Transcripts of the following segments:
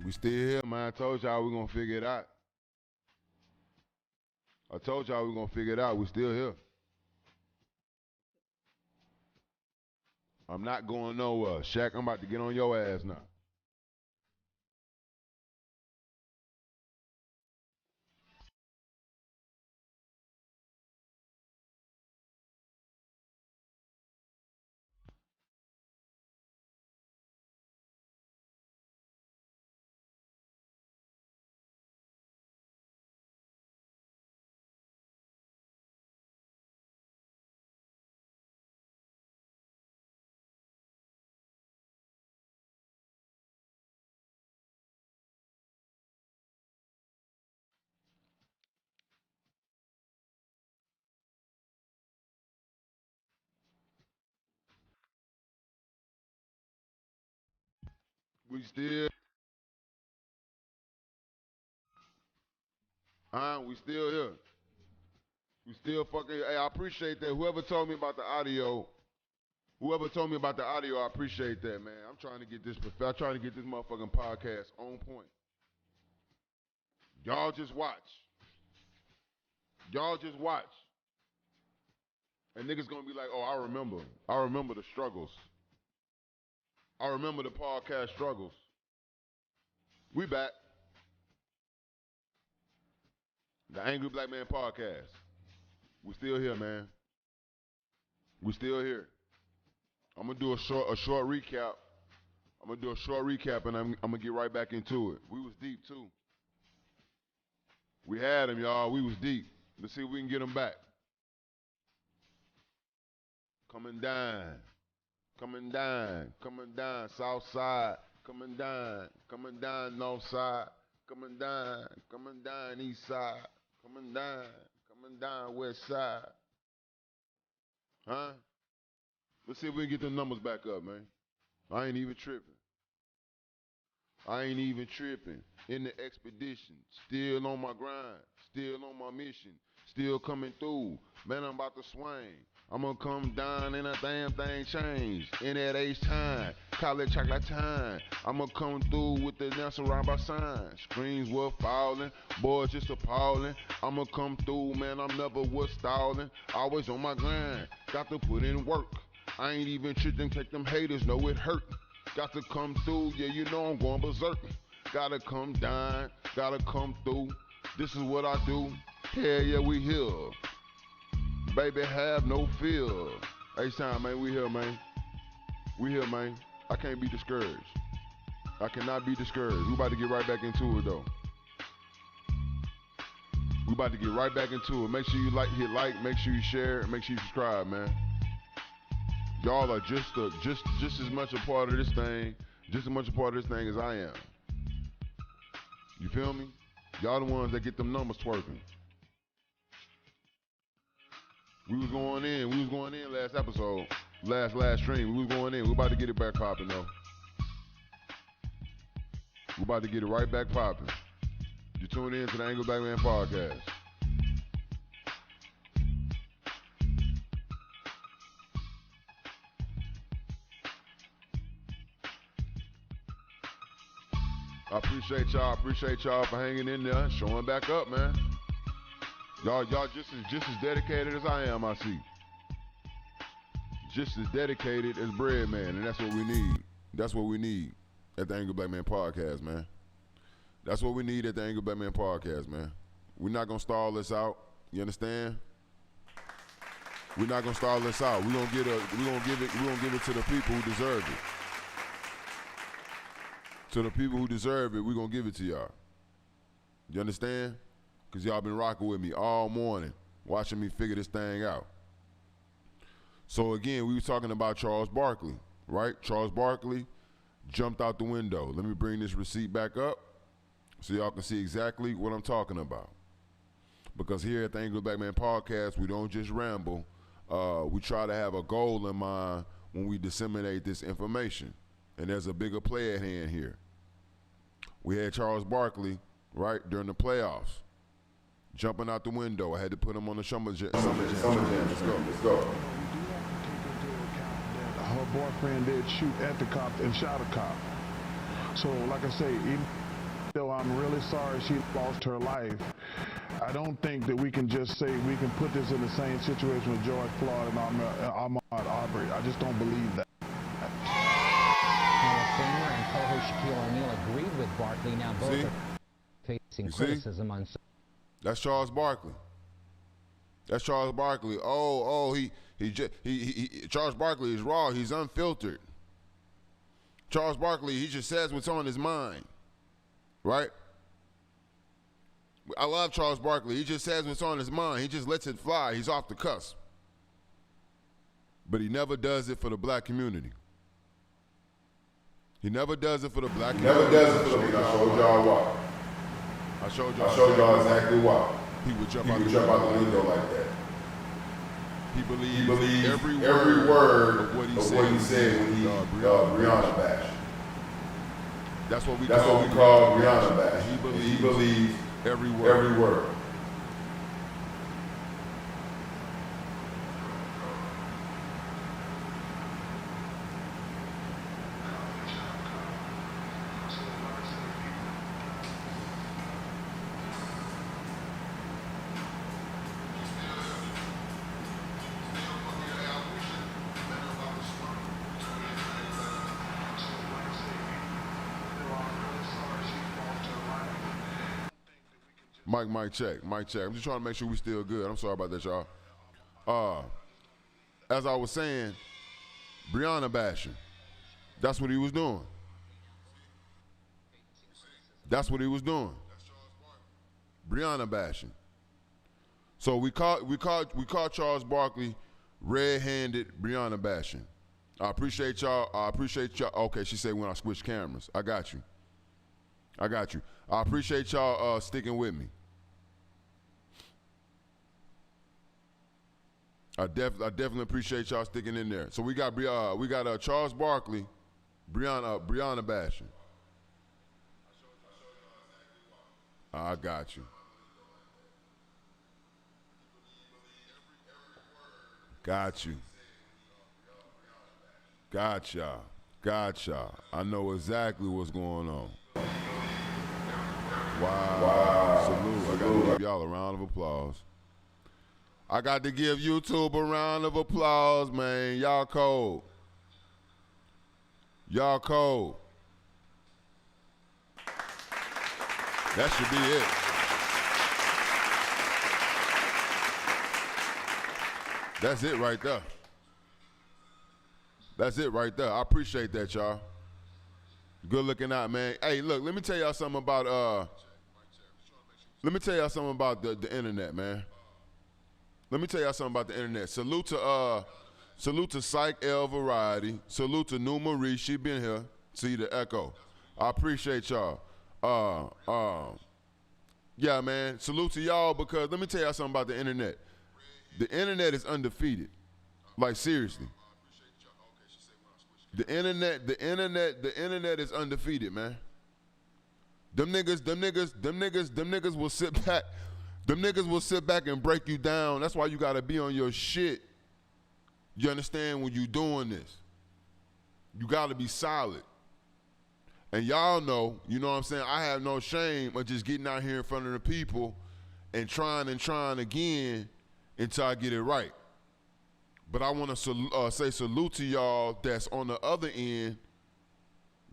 We still here, man. I told y'all we gonna figure it out. I told y'all we gonna figure it out. We still here. I'm not going nowhere. Shaq, I'm about to get on your ass now. We still, we still here. We still fucking. Hey, I appreciate that. Whoever told me about the audio, I appreciate that, man. I'm trying to get this. I'm trying to get this motherfucking podcast on point. Y'all just watch. Y'all just watch. And niggas gonna be like, oh, I remember. I remember the struggles. I remember the podcast struggles. We back. The Angry Black Man Podcast. We still here, man. We still here. I'm gonna do a short recap. I'm gonna do a short recap, and I'm gonna get right back into it. We was deep too. We had him, y'all. We was deep. Let's see if we can get him back. Coming down, coming down, coming down, south side, coming down, north side, coming down, east side, coming down, west side. Huh? Let's see if we can get the numbers back up, man. I ain't even tripping. I ain't even tripping. In the expedition, still on my grind, still on my mission, still coming through. Man, I'm about to swing. I'm gonna come down and a damn thing change. In that age time, college chocolate time. I'm gonna come through with the dance around by sign. Screens were falling, boys just appalling. I'm gonna come through, man, I'm never was stalling. Always on my grind, got to put in work. I ain't even tripping, take them haters, know it hurt. Got to come through, yeah, you know I'm going berserk. Gotta come down, gotta come through. This is what I do. Hell yeah, we here. Baby, have no fear. H-Time, man, we here, man. We here, man. I can't be discouraged. I cannot be discouraged. We about to get right back into it, though. We about to get right back into it. Make sure you hit like, make sure you share, make sure you subscribe, man. Y'all are just as much a part of this thing, just as much a part of this thing as I am. You feel me? Y'all the ones that get them numbers twerking. We was going in last episode, last stream. We was going in. We about to get it back popping though. We about to get it right back popping. You tune in to the Angry Black Man Podcast. I appreciate y'all for hanging in there, showing back up, man. Y'all just as dedicated as I am, I see. Just as dedicated as Bread Man, and that's what we need. That's what we need at the Angry Black Man Podcast, man. That's what we need at the Angry Black Man Podcast, man. We're not gonna stall this out. You understand? We're not gonna stall this out. We're gonna give it to the people who deserve it. To the people who deserve it, we're gonna give it to y'all. You understand? Because y'all been rocking with me all morning, watching me figure this thing out. So again, we were talking about Charles Barkley, right? Charles Barkley jumped out the window. Let me bring this receipt back up so y'all can see exactly what I'm talking about. Because here at the Angry Black Man Podcast, we don't just ramble. We try to have a goal in mind when we disseminate this information. And there's a bigger play at hand here. We had Charles Barkley, right, during the playoffs, jumping out the window. I had to put him on the summer jam. Let's go. Her boyfriend did shoot at the cop and shot a cop. So, like I say, Though I'm really sorry she lost her life, I don't think that we can just say we can put this in the same situation with George Floyd and Ahmaud Arbery. I just don't believe that. Hall of Famer and co-host Shaquille O'Neal agreed with Barkley. Now both are facing criticism on. That's Charles Barkley. That's Charles Barkley. Charles Barkley is raw. He's unfiltered. Charles Barkley, he just says what's on his mind, right? I love Charles Barkley. He just says what's on his mind. He just lets it fly. He's off the cusp. But he never does it for the black community. He never does it for the black community. I showed y'all why. I showed y'all exactly why. He would jump out the window like that. He believes every word of what he said when he Breonna bashed. That's what we call Breonna bash. He believes every word. Mic check. I'm just trying to make sure we still good. I'm sorry about that, y'all. As I was saying, Breonna bashing. That's what he was doing. Breonna bashing. So we caught Charles Barkley red-handed Breonna bashing. I appreciate y'all. Okay, she said when I switch cameras. I got you. I appreciate y'all sticking with me. I definitely appreciate y'all sticking in there. So we got Charles Barkley, Breonna bashing. I got you. Gotcha. I know exactly what's going on. Wow. Salute. I got to give y'all a round of applause. I got to give YouTube a round of applause, man. Y'all cold. That should be it. That's it right there. I appreciate that, y'all. Good looking out, man. Hey, look, let me tell y'all something about the internet, man. Salute to Psych L Variety. Salute to New Marie. She been here. See the echo. I appreciate y'all. Yeah, man. Salute to y'all because let me tell y'all something about the internet. The internet is undefeated. Like seriously. The internet is undefeated, man. Them niggas will sit back. Them niggas will sit back and break you down. That's why you gotta be on your shit. You understand when you doing this? You gotta be solid. And y'all know, you know what I'm saying? I have no shame of just getting out here in front of the people and trying again until I get it right. But I want to say salute to y'all that's on the other end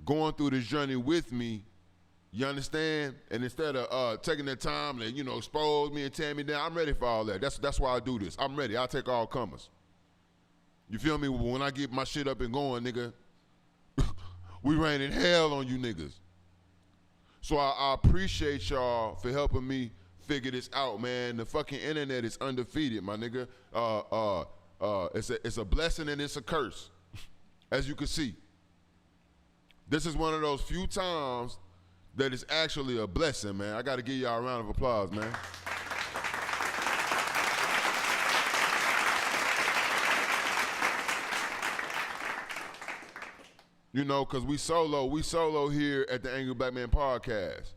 going through this journey with me. You understand? And instead of taking that time and, expose me and tear me down, I'm ready for all that. That's why I do this. I'm ready. I'll take all comers. You feel me? When I get my shit up and going, nigga, we raining hell on you niggas. So I appreciate y'all for helping me figure this out, man. The fucking internet is undefeated, my nigga. It's a blessing and it's a curse, as you can see. This is one of those few times that is actually a blessing, man. I got to give y'all a round of applause, man. Because we solo here at the Angry Black Man Podcast.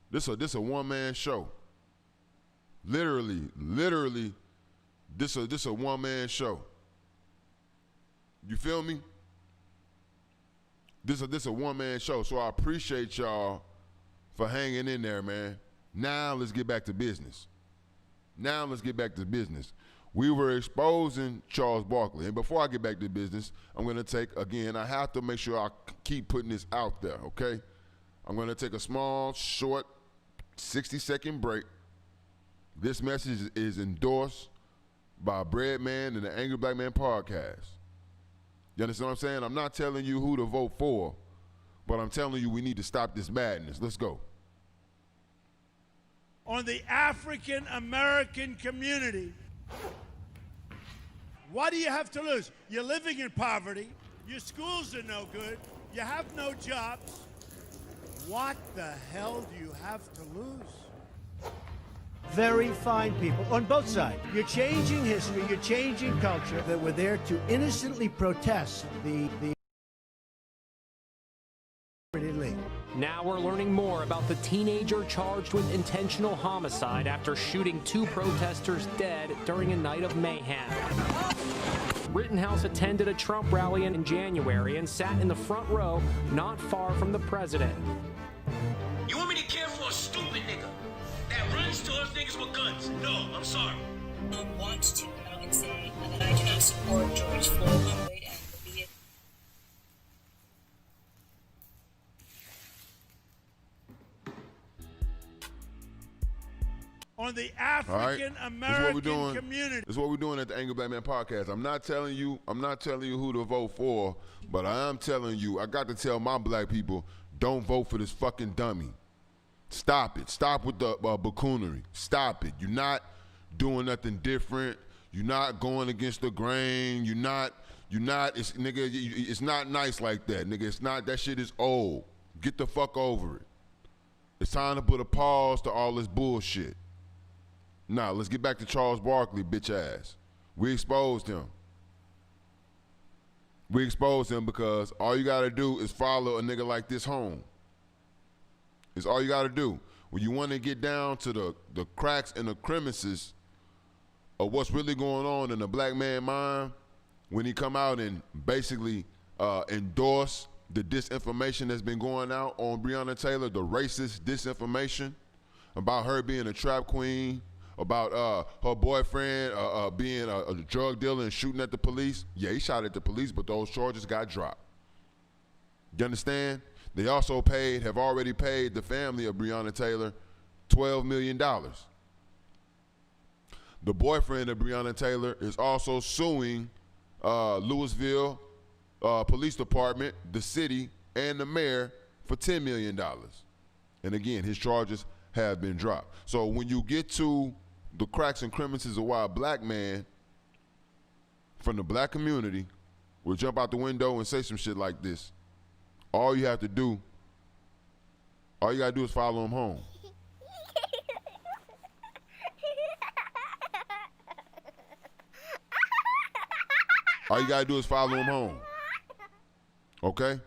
This a one-man show. Literally, this a one-man show. You feel me? This a one-man show. So I appreciate y'all for hanging in there, man. Now let's get back to business. We were exposing Charles Barkley. And before I get back to business, I'm going to take, again, I have to make sure I keep putting this out there, okay? I'm going to take a small, short, 60-second break. This message is endorsed by Breadman and the Angry Black Man podcast. You understand what I'm saying? I'm not telling you who to vote for, but I'm telling you we need to stop this madness. Let's go. On the African American community, what do you have to lose? You're living in poverty. Your schools are no good. You have no jobs. What the hell do you have to lose? Very fine people on both sides. You're changing history. You're changing culture. That were there to innocently protest the league. Now we're learning more about the teenager charged with intentional homicide after shooting 2 protesters dead during a night of mayhem. Rittenhouse attended a Trump rally in January and sat in the front row not far from the president. You want me to care for a stupid nigga that runs towards niggas with guns? No, I'm sorry. I want to come out and say that I do not support George Floyd and believe it. On the African American community. This is what we're doing at the Angry Black Man podcast. I'm not telling you who to vote for, but I am telling you, I got to tell my black people, don't vote for this fucking dummy. Stop it. Stop with the buffoonery. Stop it. You're not doing nothing different. You're not going against the grain. You're not, it's not nice like that, nigga. It's not, that shit is old. Get the fuck over it. It's time to put a pause to all this bullshit. Now, let's get back to Charles Barkley, bitch ass. We exposed him. We exposed him because all you gotta do is follow a nigga like this home. It's all you gotta do. When you wanna get down to the cracks and the crevices of what's really going on in the black man mind, when he come out and basically endorse the disinformation that's been going out on Breonna Taylor, the racist disinformation about her being a trap queen, about her boyfriend being a drug dealer and shooting at the police. Yeah, he shot at the police, but those charges got dropped. You understand? They also have already paid the family of Breonna Taylor $12 million. The boyfriend of Breonna Taylor is also suing Louisville Police Department, the city, and the mayor for $10 million. And again, his charges have been dropped. So when you get to the cracks and crevices of why a black man from the black community will jump out the window and say some shit like this, all you gotta do is follow him home. All you gotta do is follow him home. Okay?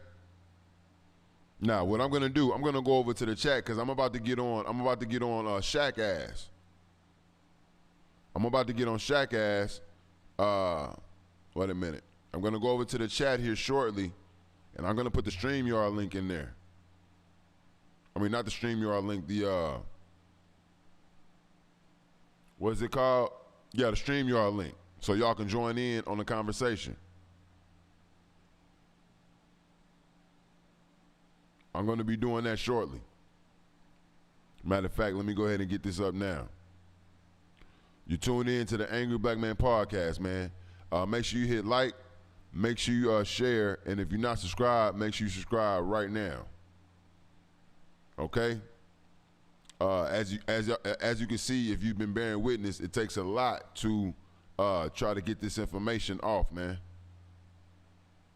Now, what I'm gonna do, I'm gonna go over to the chat because I'm about to get on Shaq ass. I'm about to get on Shaq ass. Wait a minute. I'm gonna go over to the chat here shortly, and I'm gonna put the StreamYard link in there. I mean, not the StreamYard link, the what is it called? Yeah, the StreamYard link. So y'all can join in on the conversation. I'm going to be doing that shortly. Matter of fact, let me go ahead and get this up now. You tune in to the Angry Black Man podcast, man. Make sure you hit like, make sure you share, and if you're not subscribed, make sure you subscribe right now. Okay? As you can see, if you've been bearing witness, it takes a lot to try to get this information off, man.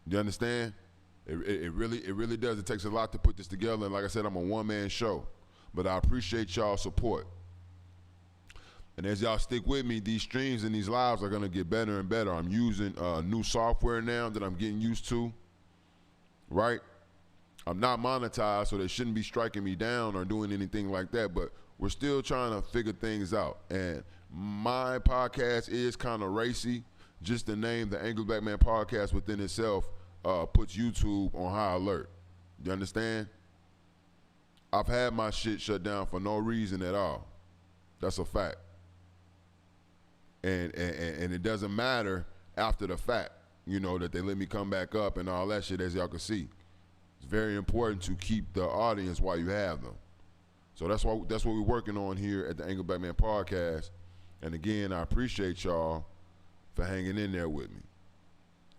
You understand? It really does. It takes a lot to put this together, and like I said, I'm a one-man show. But I appreciate y'all's support. And as y'all stick with me, these streams and these lives are gonna get better and better. I'm using new software now that I'm getting used to, right? I'm not monetized, so they shouldn't be striking me down or doing anything like that, but we're still trying to figure things out. And my podcast is kind of racy. Just the name, the Angry Black Man podcast within itself puts YouTube on high alert. You understand? I've had my shit shut down for no reason at all. That's a fact. And it doesn't matter after the fact, you know, that they let me come back up and all that shit, as y'all can see. It's very important to keep the audience while you have them. So that's what we're working on here at the Angry Black Man Podcast. And again, I appreciate y'all for hanging in there with me.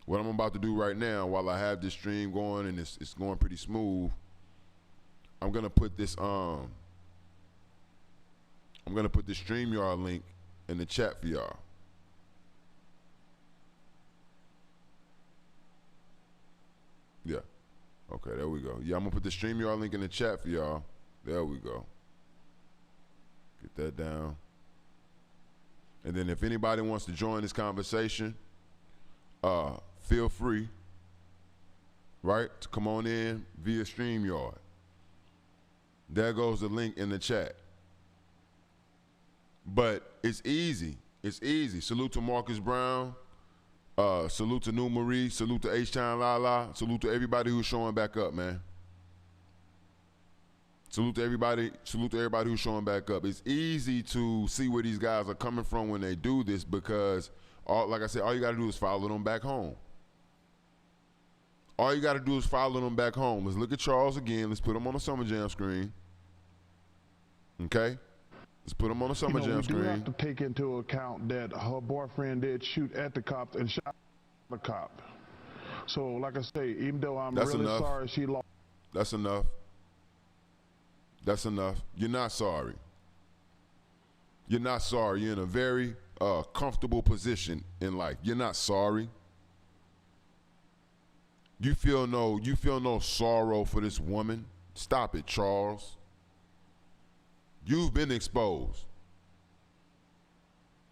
What I'm about to do right now, while I have this stream going and it's going pretty smooth, I'm gonna put this StreamYard link in the chat for y'all. Yeah. Okay, there we go. Yeah, I'm gonna put the StreamYard link in the chat for y'all. There we go. Get that down. And then if anybody wants to join this conversation, feel free, right, to come on in via StreamYard. There goes the link in the chat. But it's easy. It's easy. Salute to Marcus Brown. Salute to New Marie. Salute to H-Town Lala. Salute to everybody who's showing back up, man. Salute to everybody who's showing back up. It's easy to see where these guys are coming from when they do this because, like I said, all you got to do is follow them back home. All you got to do is follow them back home. Let's look at Charles again. Let's put him on the Summer Jam screen. Okay? Let's put him on the Summer Jam screen. We do have to take into account that her boyfriend did shoot at the cops and shot the cop. So, like I say, even though I'm really sorry she lost. That's enough. That's enough. You're not sorry. You're not sorry. You're in a very comfortable position in life. You're not sorry. You feel no sorrow for this woman. Stop it, Charles. You've been exposed.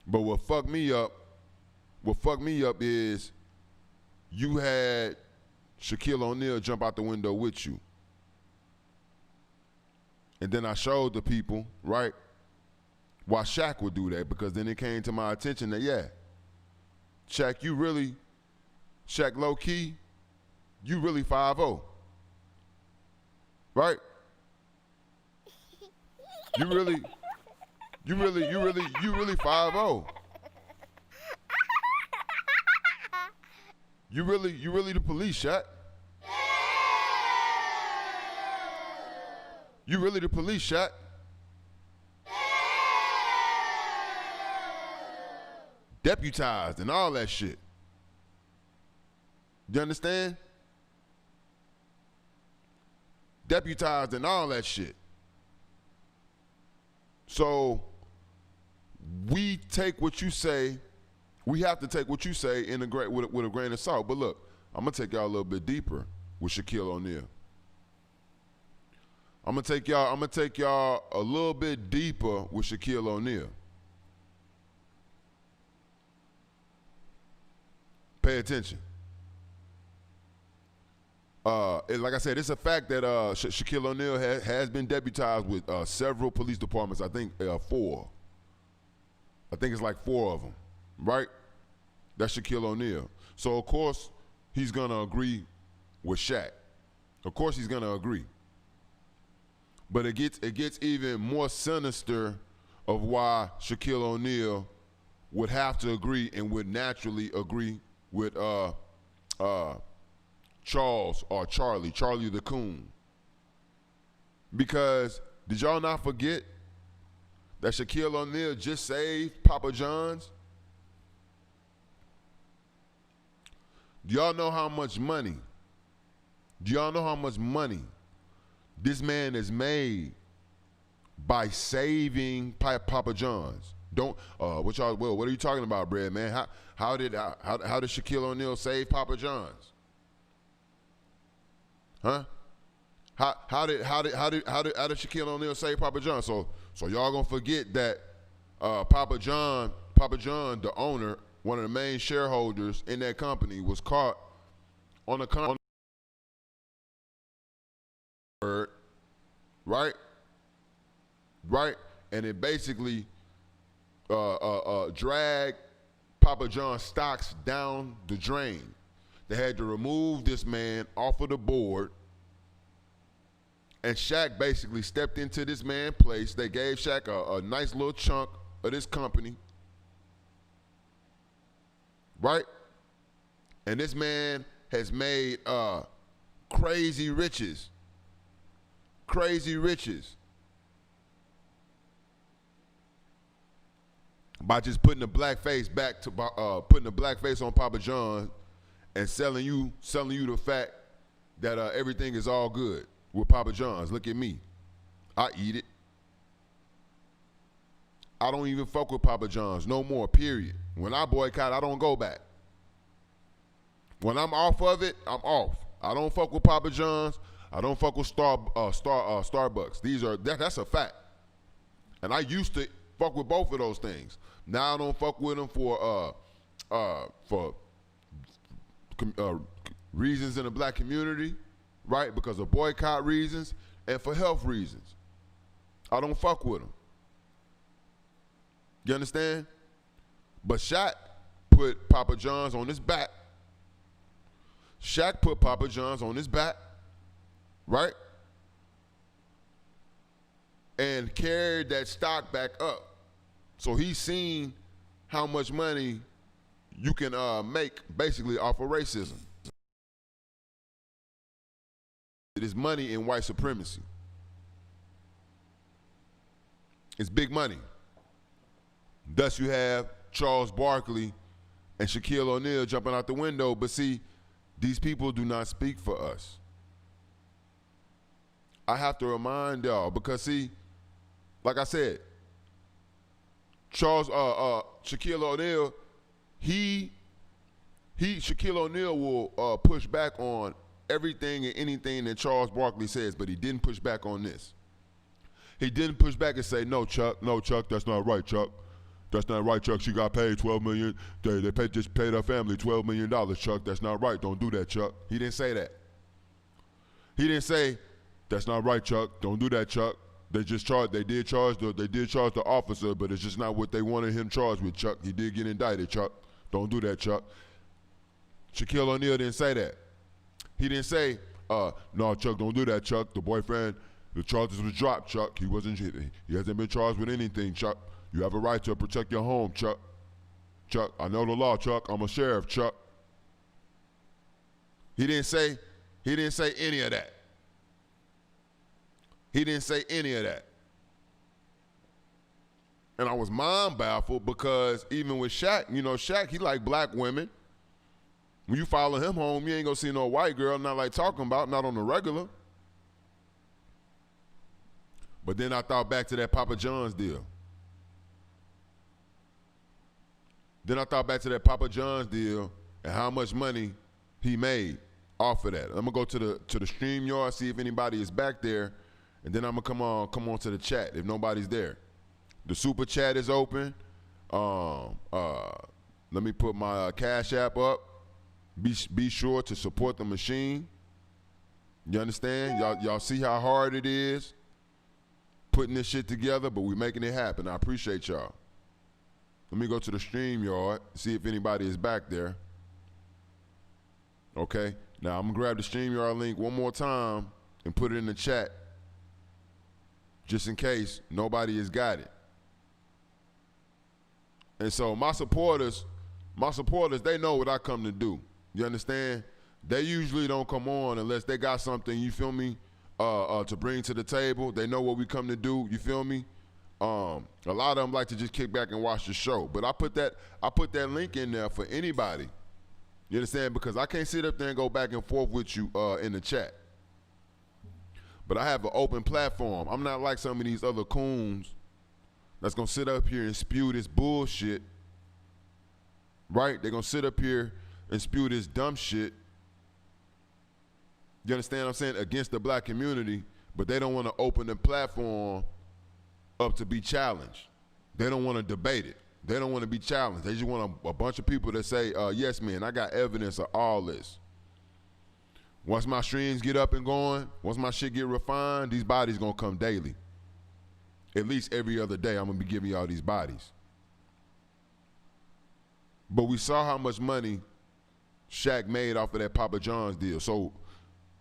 But what fucked me up is you had Shaquille O'Neal jump out the window with you. And then I showed the people, right, why Shaq would do that, because then it came to my attention that, yeah, Shaq, low-key, you really 5'0", right? You really 5'0". You really the police, Shaq. You really the police, Shaq. Deputized and all that shit. You understand? Deputized and all that shit. So we take what you say. We have to take what you say with a grain of salt. But look, I'm gonna take y'all a little bit deeper with Shaquille O'Neal. I'm gonna take y'all a little bit deeper with Shaquille O'Neal. Pay attention. Like I said, it's a fact that Shaquille O'Neal has been deputized with several police departments. I think 4. I think it's like 4 of them, right? That's Shaquille O'Neal. So of course he's gonna agree with Shaq. Of course he's gonna agree. But it gets even more sinister of why Shaquille O'Neal would have to agree and would naturally agree with Charles or Charlie the Coon. Because did y'all not forget that Shaquille O'Neal just saved Papa John's? Do y'all know how much money? This man is made by saving Papa John's? What are you talking about, Brad, man? How did Shaquille O'Neal save Papa John's? Huh? How did Shaquille O'Neal save Papa John? So y'all gonna forget that Papa John, the owner, one of the main shareholders in that company, was caught on a right, and it basically dragged Papa John's stocks down the drain. They had to remove this man off of the board And Shaq basically stepped into this man's place. They gave Shaq a nice little chunk of this company, right? And this man has made crazy riches by just putting the black face back to putting the black face on Papa John's and selling you the fact that everything is all good with Papa John's. Look at me, I eat it. I don't even fuck with Papa John's no more. Period. When I boycott, I don't go back. When I'm off of it, I'm off. I don't fuck with Papa John's. I don't fuck with Starbucks. That's a fact. And I used to fuck with both of those things. Now I don't fuck with them for reasons in the black community, right? Because of boycott reasons and for health reasons. I don't fuck with them. You understand? But Shaq put Papa John's on his back. Shaq put Papa John's on his back, right? And carried that stock back up. So he's seen how much money you can make basically off of racism. It is money in white supremacy. It's big money. Thus you have Charles Barkley and Shaquille O'Neal jumping out the window. But see, these people do not speak for us. I have to remind y'all because see, like I said, Shaquille O'Neal, Shaquille O'Neal will push back on everything and anything that Charles Barkley says, but he didn't push back on this. He didn't push back and say, no, Chuck, that's not right, Chuck. That's not right, Chuck. She got paid $12 million. They just paid her family $12 million, Chuck. That's not right. Don't do that, Chuck. He didn't say that. He didn't say, that's not right, Chuck. Don't do that, Chuck. They did charge the officer, but it's just not what they wanted him charged with, Chuck. He did get indicted, Chuck. Don't do that, Chuck. Shaquille O'Neal didn't say that. He didn't say, no, Chuck, don't do that, Chuck. The boyfriend, the charges was dropped, Chuck. He hasn't been charged with anything, Chuck. You have a right to protect your home, Chuck. Chuck, I know the law, Chuck. I'm a sheriff, Chuck. He didn't say any of that. He didn't say any of that. And I was mind baffled because even with Shaq, Shaq, he like black women. When you follow him home, you ain't gonna see no white girl, not like talking about, not on the regular. But then I thought back to that Papa John's deal. And how much money he made off of that. I'm gonna go to the StreamYard, see if anybody is back there, and then I'm gonna come on to the chat if nobody's there. The super chat is open. Let me put my Cash App up. Be sure to support the machine. You understand? Y'all see how hard it is putting this shit together, but we're making it happen. I appreciate y'all. Let me go to the StreamYard, see if anybody is back there. Okay, now I'm gonna grab the StreamYard link one more time and put it in the chat, just in case nobody has got it. And so my supporters, they know what I come to do. You understand? They usually don't come on unless they got something, you feel me, to bring to the table. They know what we come to do, you feel me? A lot of them like to just kick back and watch the show. But I put that link in there for anybody. You understand? Because I can't sit up there and go back and forth with you in the chat. But I have an open platform. I'm not like some of these other coons that's gonna sit up here and spew this bullshit. Right? They're gonna sit up here and spew this dumb shit. You understand what I'm saying? Against the black community, but they don't want to open the platform up to be challenged. They don't want to debate it. They don't want to be challenged. They just want a bunch of people that say, yes, man, I got evidence of all this. Once my streams get up and going, once my shit get refined, these bodies gonna come daily. At least every other day, I'm gonna be giving y'all these bodies. But we saw how much money Shaq made off of that Papa John's deal. So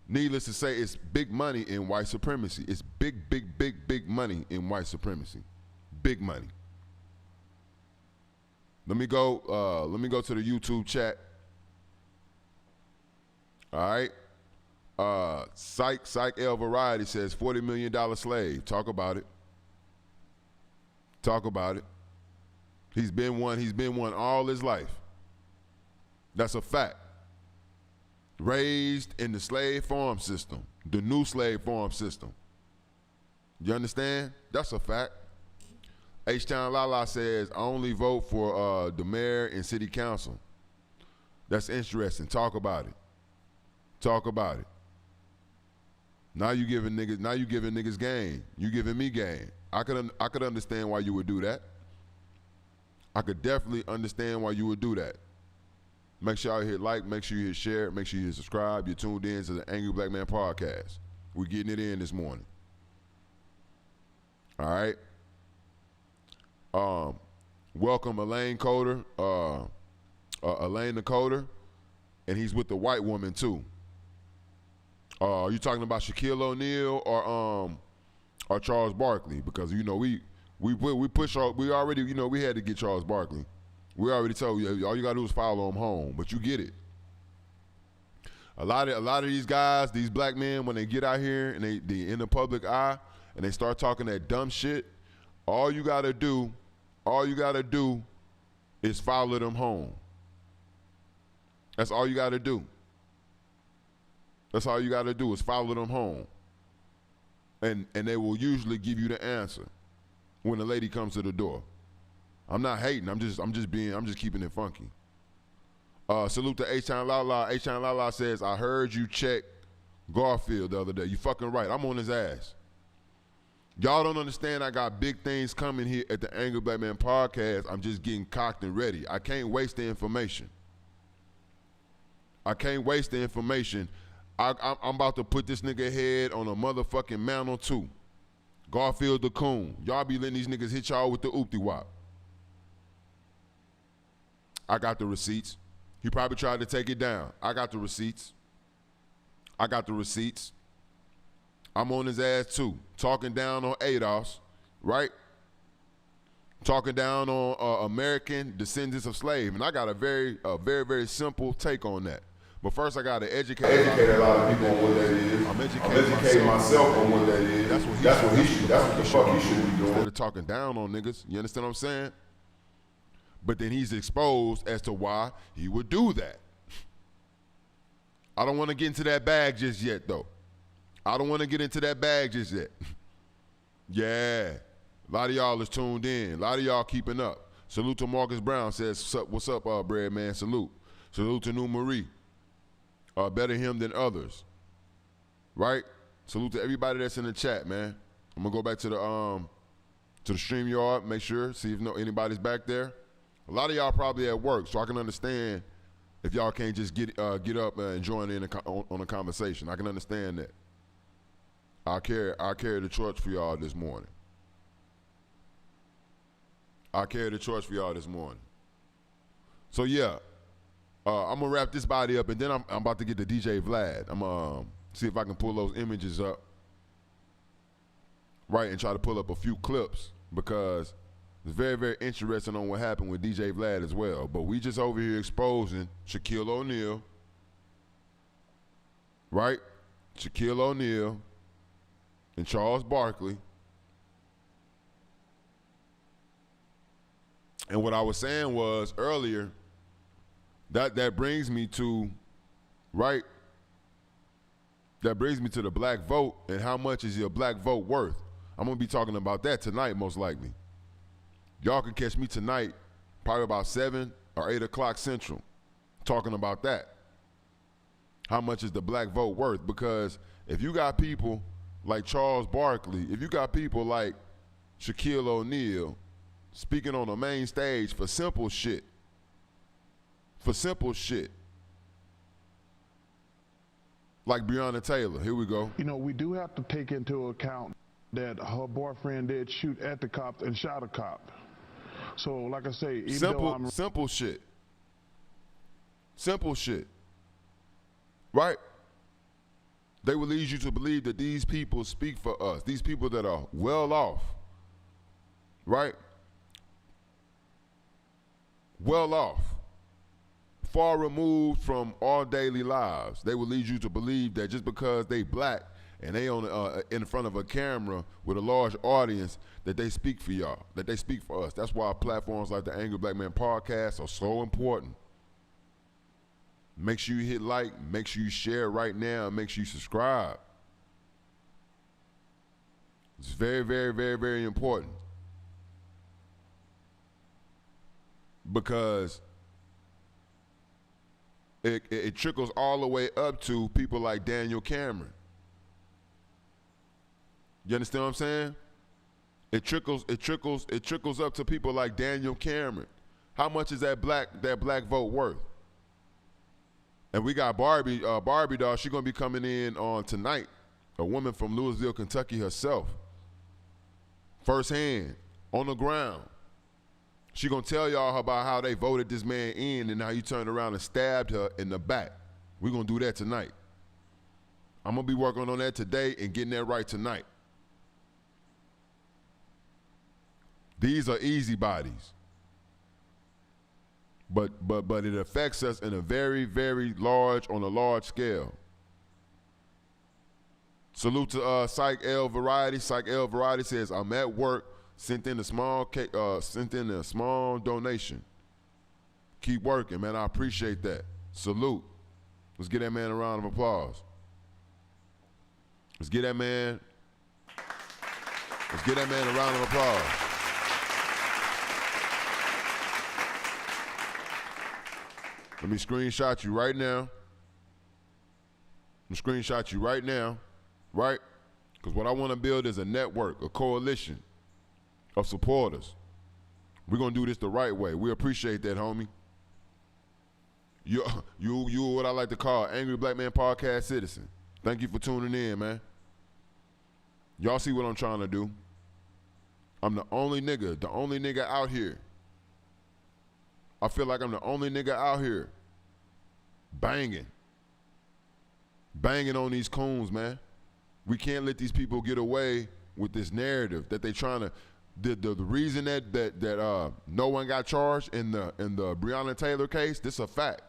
Needless to say, it's big money in white supremacy. It's big, big, big, big money in white supremacy. Big money. Let me go to the YouTube chat. All right. Psych L Variety says $40 million slave. Talk about it. Talk about it. He's been one all his life. That's a fact. Raised in the slave farm system, the new slave farm system. You understand? That's a fact. H-Town Lala says, I only vote for the mayor and city council. That's interesting. Talk about it. Talk about it. Now you giving niggas game. You giving me game. I could understand why you would do that. I could definitely understand why you would do that. Make sure you hit like, make sure you hit share, make sure you hit subscribe. You're tuned in to the Angry Black Man Podcast. We're getting it in this morning. All right. Welcome Elaine Coder, Elaine the Coder, and he's with the white woman too. Are you talking about Shaquille O'Neal or Charles Barkley? Because we already we had to get Charles Barkley. We already told you all you gotta do is follow him home, but you get it. A lot of these guys, these black men, when they get out here and they in the public eye and they start talking that dumb shit, all you gotta do is follow them home. That's all you gotta do. That's all you gotta do is follow them home. And they will usually give you the answer when the lady comes to the door. I'm not hating. I'm just keeping it funky. Salute to H-Town Lala. H-Town Lala says, I heard you check Garfield the other day. You fucking right. I'm on his ass. Y'all don't understand I got big things coming here at the Angry Black Man Podcast. I'm just getting cocked and ready. I can't waste the information. I'm about to put this nigga head on a motherfucking mantle too. Garfield the Coon. Y'all be letting these niggas hit y'all with the oopty-wop. I got the receipts. He probably tried to take it down. I got the receipts. I'm on his ass too. Talking down on ADOS, right? Talking down on American descendants of slaves. And I got a very, very simple take on that. But first I got to educate a lot of people on what that is. I'm educating myself on what that is. That's what the fuck he should be doing. Instead of talking down on niggas. You understand what I'm saying? But then he's exposed as to why he would do that. I don't want to get into that bag just yet, though. Yeah. A lot of y'all is tuned in. A lot of y'all keeping up. Salute to Marcus Brown says, what's up, bread man? Salute. Salute to New Marie. Better him than others. Right? Salute to everybody that's in the chat, man. I'm going to go back to the StreamYard, make sure, see if anybody's back there. A lot of y'all probably at work, so I can understand if y'all can't just get up and join in on a conversation. I can understand that. I'll carry the torch for y'all this morning. So yeah, I'm gonna wrap this body up, and then I'm about to get to DJ Vlad. I'm see if I can pull those images up, right, and try to pull up a few clips because it's very, very interesting on what happened with DJ Vlad as well. But we just over here exposing Shaquille O'Neal, right? Shaquille O'Neal and Charles Barkley. And what I was saying was earlier, that brings me to, right? That brings me to the black vote and how much is your black vote worth. I'm gonna be talking about that tonight, most likely. Y'all can catch me tonight, probably about 7 or 8 o'clock Central, talking about that. How much is the black vote worth? Because if you got people like Charles Barkley, if you got people like Shaquille O'Neal speaking on the main stage for simple shit, like Breonna Taylor, here we go. We do have to take into account that her boyfriend did shoot at the cop and shot a cop. So, like I say, simple shit, right? They will lead you to believe that these people speak for us. These people that are well off, right? Well off, far removed from our daily lives. They will lead you to believe that just because they black and they on in front of a camera with a large audience, that they speak for y'all, that they speak for us. That's why platforms like the Angry Black Man podcast are so important. Make sure you hit like, make sure you share right now, and make sure you subscribe. It's very, very, very, very important. Because it trickles all the way up to people like Daniel Cameron. You understand what I'm saying? It trickles up to people like Daniel Cameron. How much is that black vote worth? And we got Barbie doll. She's gonna be coming in on tonight. A woman from Louisville, Kentucky herself. Firsthand, on the ground. She gonna tell y'all about how they voted this man in and how he turned around and stabbed her in the back. We're gonna do that tonight. I'm gonna be working on that today and getting that right tonight. These are easy bodies. But it affects us in a very, very large, on a large scale. Salute to Psych L Variety. Psych L Variety says, I'm at work, sent in a small donation. Keep working, man. I appreciate that. Salute. Let's give that man a round of applause. Let's give that man a round of applause. Let me screenshot you right now. Right? Because what I want to build is a network, a coalition of supporters. We're going to do this the right way. We appreciate that, homie. You what I like to call Angry Black Man Podcast Citizen. Thank you for tuning in, man. Y'all see what I'm trying to do. I'm the only nigga out here. I feel like I'm the only nigga out here banging on these coons, man. We can't let these people get away with this narrative that they trying to. The reason that no one got charged in the Breonna Taylor case, this is a fact.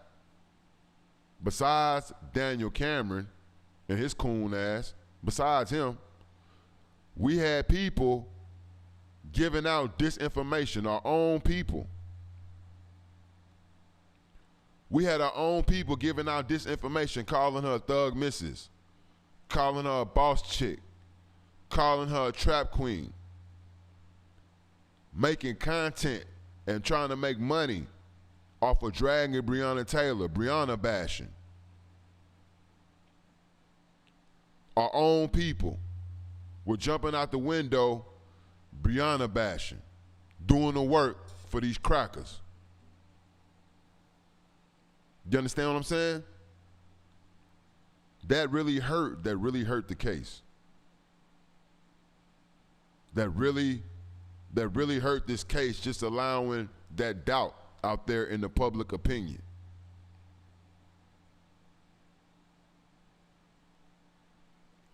Besides Daniel Cameron and his coon ass, besides him, we had people giving out disinformation, our own people. We had our own people giving out disinformation, calling her a thug missus, calling her a boss chick, calling her a trap queen, making content and trying to make money off of dragging Breonna Taylor, Breonna bashing. Our own people were jumping out the window, Breonna bashing, doing the work for these crackers. You understand what I'm saying? That really hurt the case. That really hurt this case, just allowing that doubt out there in the public opinion.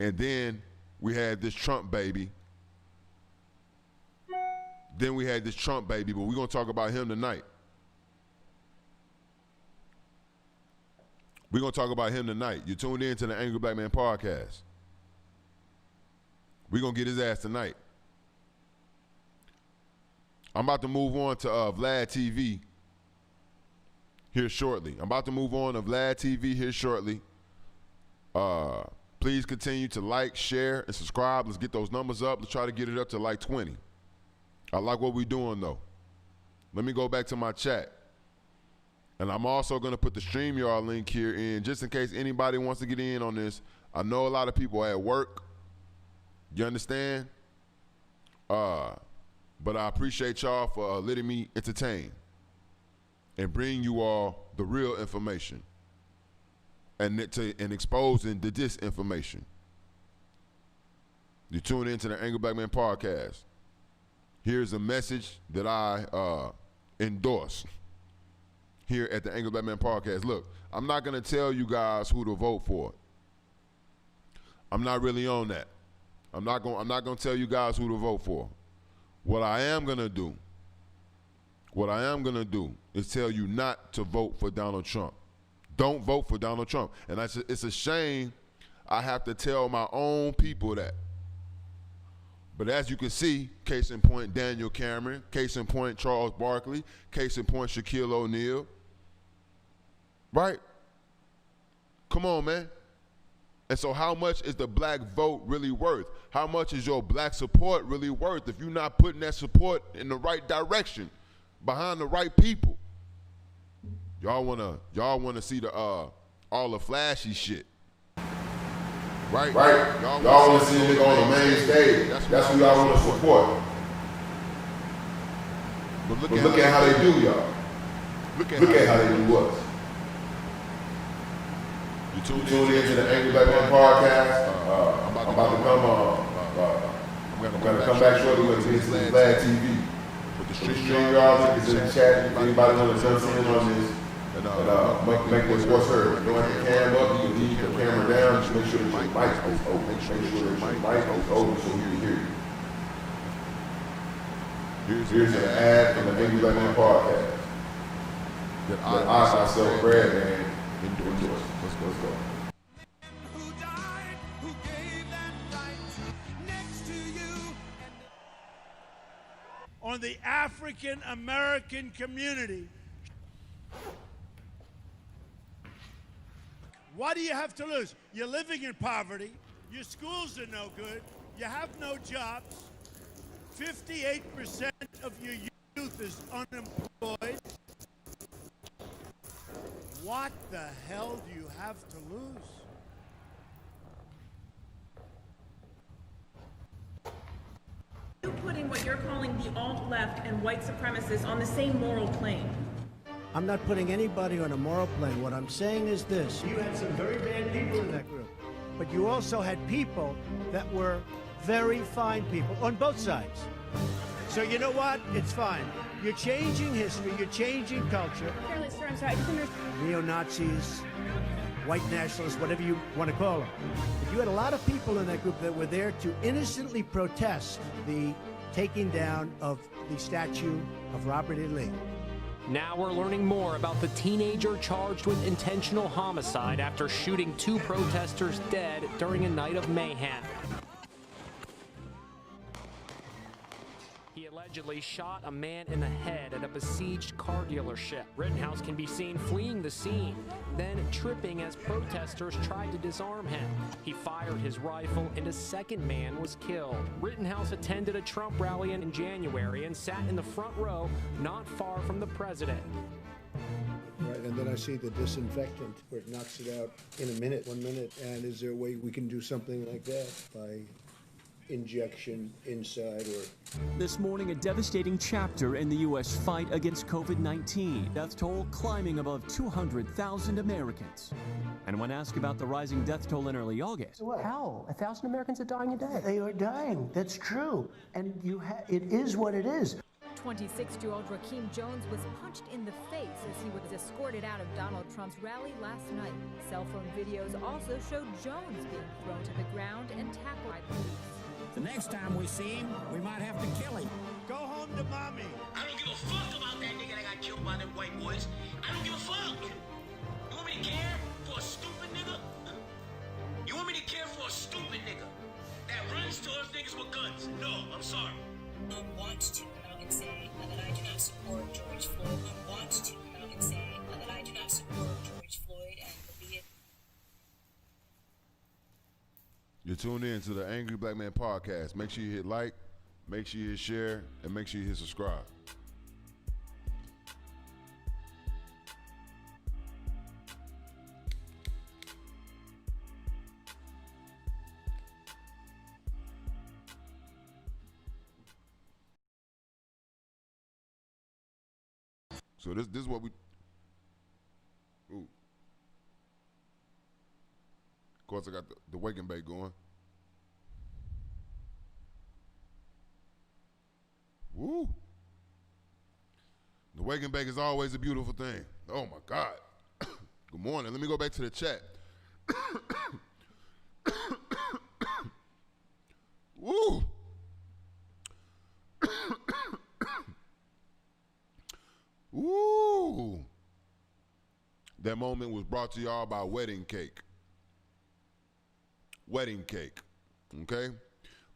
And then we had this Trump baby. But we're going to talk about him tonight. We're going to talk about him tonight. You tuned in to the Angry Black Man podcast. We're going to get his ass tonight. I'm about to move on to Vlad TV here shortly. Please continue to like, share, and subscribe. Let's get those numbers up. Let's try to get it up to like 20. I like what we're doing, though. Let me go back to my chat. And I'm also going to put the StreamYard link here in just in case anybody wants to get in on this. I know a lot of people are at work. You understand? But I appreciate y'all for letting me entertain and bring you all the real information and exposing the disinformation. You tune into the Angry Black Man podcast. Here's a message that I endorse here at the Angry Black Man podcast. Look, I'm not going to tell you guys who to vote for. I'm not really on that. I'm not gonna tell you guys who to vote for. What I am gonna do is tell you not to vote for Donald Trump. Don't vote for Donald Trump. And it's a shame I have to tell my own people that. But as you can see, case in point, Daniel Cameron, case in point, Charles Barkley, case in point, Shaquille O'Neal. Right? Come on, man. And so how much is the black vote really worth? How much is your black support really worth if you're not putting that support in the right direction, behind the right people? Y'all wanna see the all the flashy shit. Right? Y'all wanna see a nigga on the main stage. That's who y'all wanna support. But look at how they do y'all. Look at how they do us. You tuned into the Angry Black Man podcast. I'm gonna come back shortly with this Vlad TV. With the stream y'all, it's in the chat. If anybody wanna jump in on this and make this voice heard, don't have the cam up, you can leave the camera down, just make sure that your mic is open. Make sure that your mic is open so we can hear you. Here's an ad from the Angry Black Man podcast that I myself, Brad, man, endorse. Let's go. Who died, who gave that right next to you. On the African American community. What do you have to lose? You're living in poverty. Your schools are no good. You have no jobs. 58% of your youth is unemployed. What the hell do you have to lose? You're putting what you're calling the alt-left and white supremacists on the same moral plane. I'm not putting anybody on a moral plane. What I'm saying is this. You had some very bad people in that group, but you also had people that were very fine people on both sides. So you know what? It's fine. You're changing history. You're changing culture. Sir, I'm sorry, I just understand. Neo-Nazis, white nationalists, whatever you want to call them. But you had a lot of people in that group that were there to innocently protest the taking down of the statue of Robert E. Lee. Now we're learning more about the teenager charged with intentional homicide after shooting 2 protesters dead during a night of mayhem. He allegedly shot a man in the head at a besieged car dealership. Rittenhouse can be seen fleeing the scene, then tripping as protesters tried to disarm him. He fired his rifle and a second man was killed. Rittenhouse attended a Trump rally in January and sat in the front row not far from the president. Right, and then I see the disinfectant where it knocks it out in a minute, 1 minute. And is there a way we can do something like that by injection inside or... This morning, a devastating chapter in the U.S. fight against COVID-19. Death toll climbing above 200,000 Americans. And when asked about the rising death toll in early August... Hell, 1,000 Americans are dying a day. They are dying. That's true. And it is what it is. 26-year-old Raheem Jones was punched in the face as he was escorted out of Donald Trump's rally last night. Cell phone videos also showed Jones being thrown to the ground and tackled by police. The next time we see him, we might have to kill him. Go home to mommy. I don't give a fuck about that nigga that got killed by them white boys. I don't give a fuck. You want me to care for a stupid nigga? You want me to care for a stupid nigga that runs towards niggas with guns? No, I'm sorry. I want to come out and say that I do not support George Floyd. I want to come out and say that I do not support George Floyd and the Vietnam. You're tuned in to the Angry Black Man podcast. Make sure you hit like, make sure you hit share, and make sure you hit subscribe. So this is what we... Ooh. Of course, I got the wake and bake going. Woo! The wake and bake is always a beautiful thing. Oh my God. Good morning. Let me go back to the chat. Woo! Woo! That moment was brought to y'all by Wedding Cake. Wedding Cake. Okay?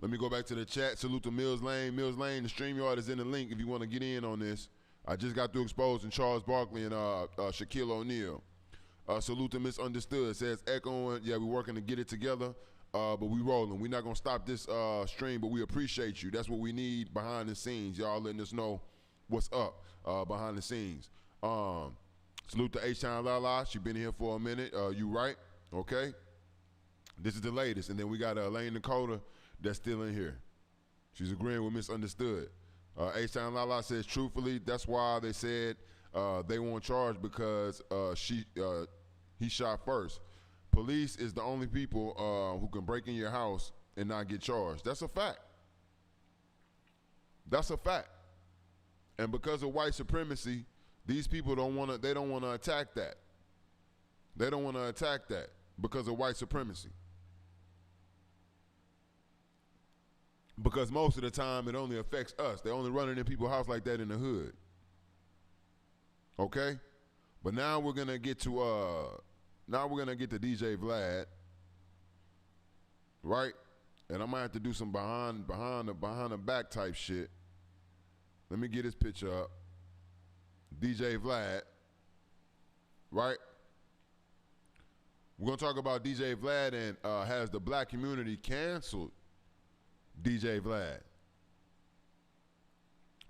Let me go back to the chat. Salute to Mills Lane. Mills Lane, the StreamYard is in the link if you want to get in on this. I just got through exposing Charles Barkley and Shaquille O'Neal. Salute to Misunderstood. Says echoing, yeah, we're working to get it together, but we rolling. We're not going to stop this stream, but we appreciate you. That's what we need behind the scenes. Y'all letting us know what's up behind the scenes. Salute to H-Town Lala. She been here for a minute. You right? Okay. This is the latest. And then we got Elaine Dakota that's still in here. She's agreeing with Misunderstood. H-Town Lala says, truthfully, that's why they said they won't charge because he shot first. Police is the only people who can break in your house and not get charged. That's a fact. That's a fact. And because of white supremacy, these people don't want to attack that. They don't want to attack that because of white supremacy. Because most of the time it only affects us. They're only running in people's house like that in the hood. Okay? But now we're gonna get to DJ Vlad. Right? And I might have to do some behind the back type shit. Let me get his picture up. DJ Vlad. Right? We're gonna talk about DJ Vlad and has the black community canceled DJ Vlad.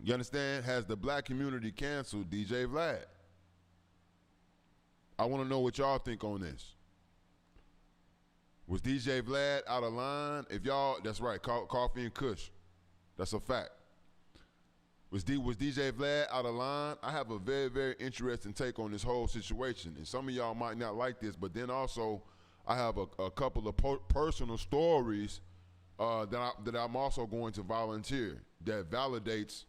You understand? Has the black community canceled DJ Vlad? I want to know what y'all think on this. Was DJ Vlad out of line? If y'all, that's right, Coffee and Kush. That's a fact. Was DJ Vlad out of line? I have a very, very interesting take on this whole situation. And some of y'all might not like this, but then also I have a couple of personal stories that I'm also going to volunteer that validates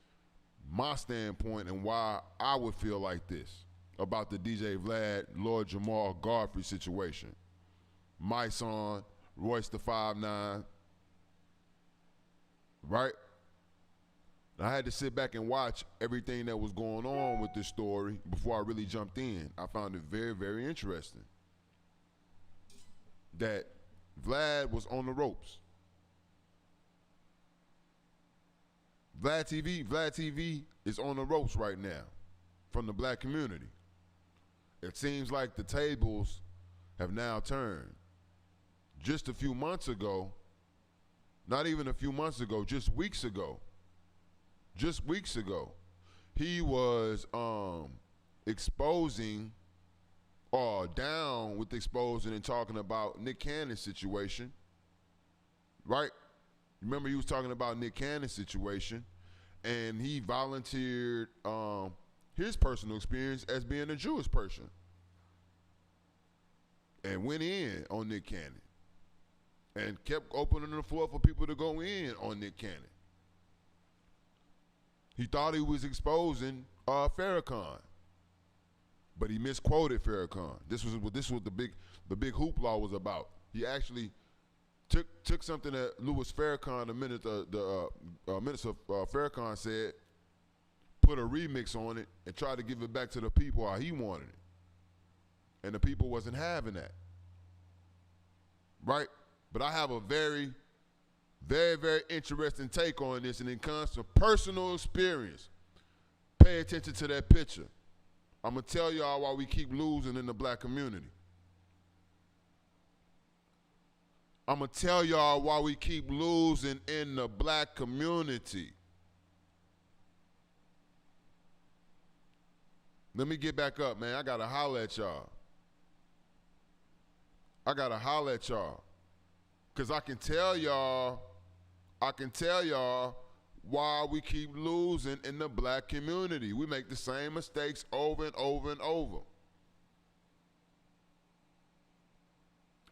my standpoint and why I would feel like this about the DJ Vlad, Lord Jamal Godfrey situation. My son, Royce the 5'9", right? I had to sit back and watch everything that was going on with this story before I really jumped in. I found it very, very interesting that Vlad was on the ropes. Vlad TV is on the ropes right now from the black community. It seems like the tables have now turned. Just a few months ago, not even a few months ago, just weeks ago, he was exposing or down with exposing and talking about Nick Cannon's situation, right? Remember, he was talking about Nick Cannon's situation, and he volunteered his personal experience as being a Jewish person and went in on Nick Cannon and kept opening the floor for people to go in on Nick Cannon. He thought he was exposing Farrakhan, but he misquoted Farrakhan. This was what the big hoopla was about. He actually took something that Louis Farrakhan, the minister of Farrakhan said, put a remix on it and tried to give it back to the people how he wanted it. And the people wasn't having that. Right? But I have a very, very, very interesting take on this, and it comes to personal experience. Pay attention to that picture. I'm going to tell y'all why we keep losing in the black community. I'm going to tell y'all why we keep losing in the black community. Let me get back up, man. I got to holler at y'all. Because I can tell y'all why we keep losing in the black community. We make the same mistakes over and over and over.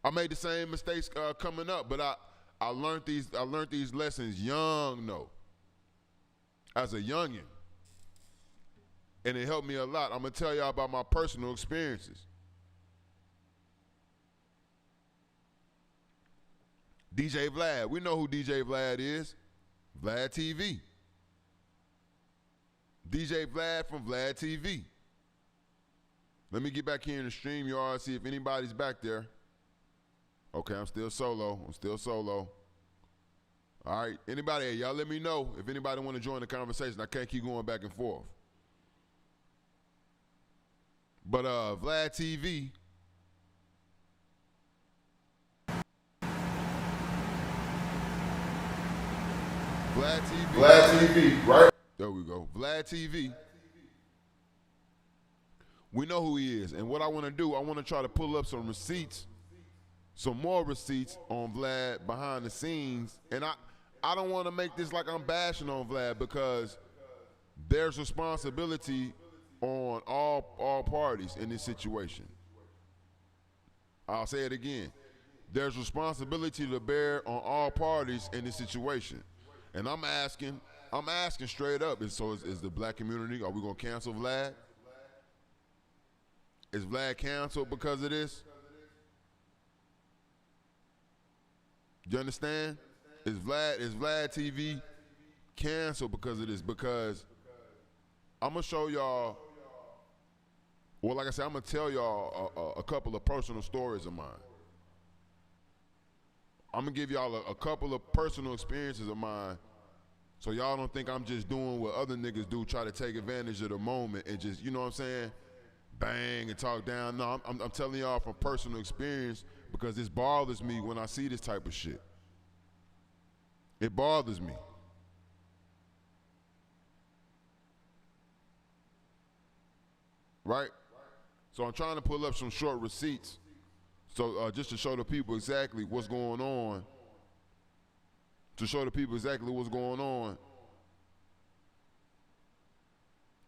I made the same mistakes coming up, but I learned these lessons young, though, as a youngin'. And it helped me a lot. I'm going to tell y'all about my personal experiences. DJ Vlad. We know who DJ Vlad is. Vlad TV. DJ Vlad from Vlad TV. Let me get back here in the stream, y'all, see if anybody's back there. Okay, I'm still solo. All right, anybody, y'all let me know if anybody want to join the conversation. I can't keep going back and forth. But Vlad TV. Vlad TV, right? There we go. Vlad TV. We know who he is. And what I want to do, I want to try to pull up some receipts, some more receipts on Vlad behind the scenes. And I don't want to make this like I'm bashing on Vlad, because there's responsibility on all parties in this situation. I'll say it again. There's responsibility to bear on all parties in this situation. And I'm asking straight up, is the black community, are we going to cancel Vlad? Is Vlad canceled because of this? You understand? Is Vlad TV canceled because of this? Because I'm going to show y'all, well, like I said, I'm going to tell y'all a couple of personal stories of mine. I'm going to give y'all a couple of personal experiences of mine, so y'all don't think I'm just doing what other niggas do, try to take advantage of the moment and just, you know what I'm saying, bang and talk down. No, I'm telling y'all from personal experience, because this bothers me when I see this type of shit. It bothers me. Right? So I'm trying to pull up some short receipts, so just to show the people exactly what's going on.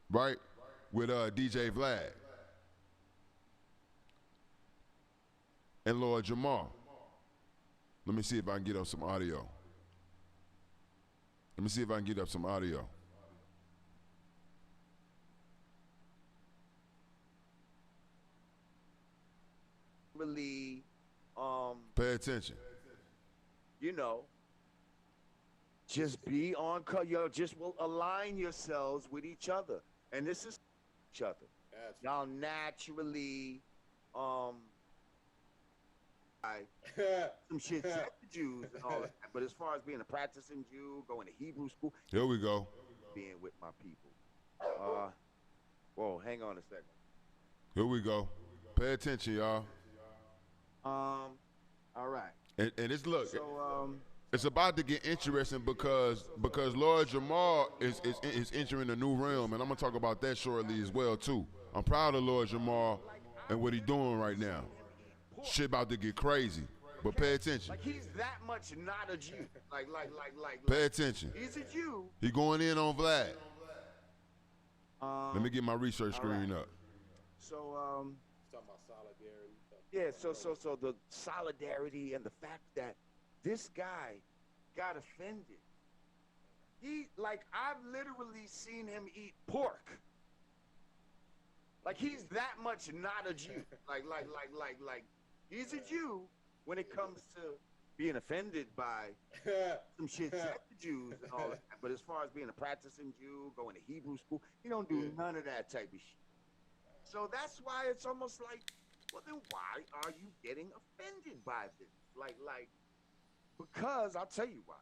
Right? With DJ Vlad and Lord Jamal. Let me see if I can get up some audio. Really, pay attention. You know, just be on, just will align yourselves with each other. And this is each other. Y'all naturally, some shit said to Jews and all that. But as far as being a practicing Jew, going to Hebrew school. Here we go. Being with my people. Whoa, hang on a second. Here we go. Pay attention, y'all. All right. And it's, look, so, it's about to get interesting because Lord Jamal is entering a new realm, and I'm gonna talk about that shortly as well too. I'm proud of Lord Jamal and what he's doing right now. Shit about to get crazy, but pay attention. Like, he's that much not a Jew. Like. Pay attention. He's a Jew. He going in on Vlad. Let me get my research screen up. So, talking about solidarity. Yeah, so the solidarity and the fact that this guy got offended. I've literally seen him eat pork. Like, he's that much not a Jew. Like, he's a Jew when it comes to being offended by some shit said to Jews and all that. But as far as being a practicing Jew, going to Hebrew school, he don't do none of that type of shit. So that's why it's almost like, well, then why are you getting offended by this? Because I'll tell you why.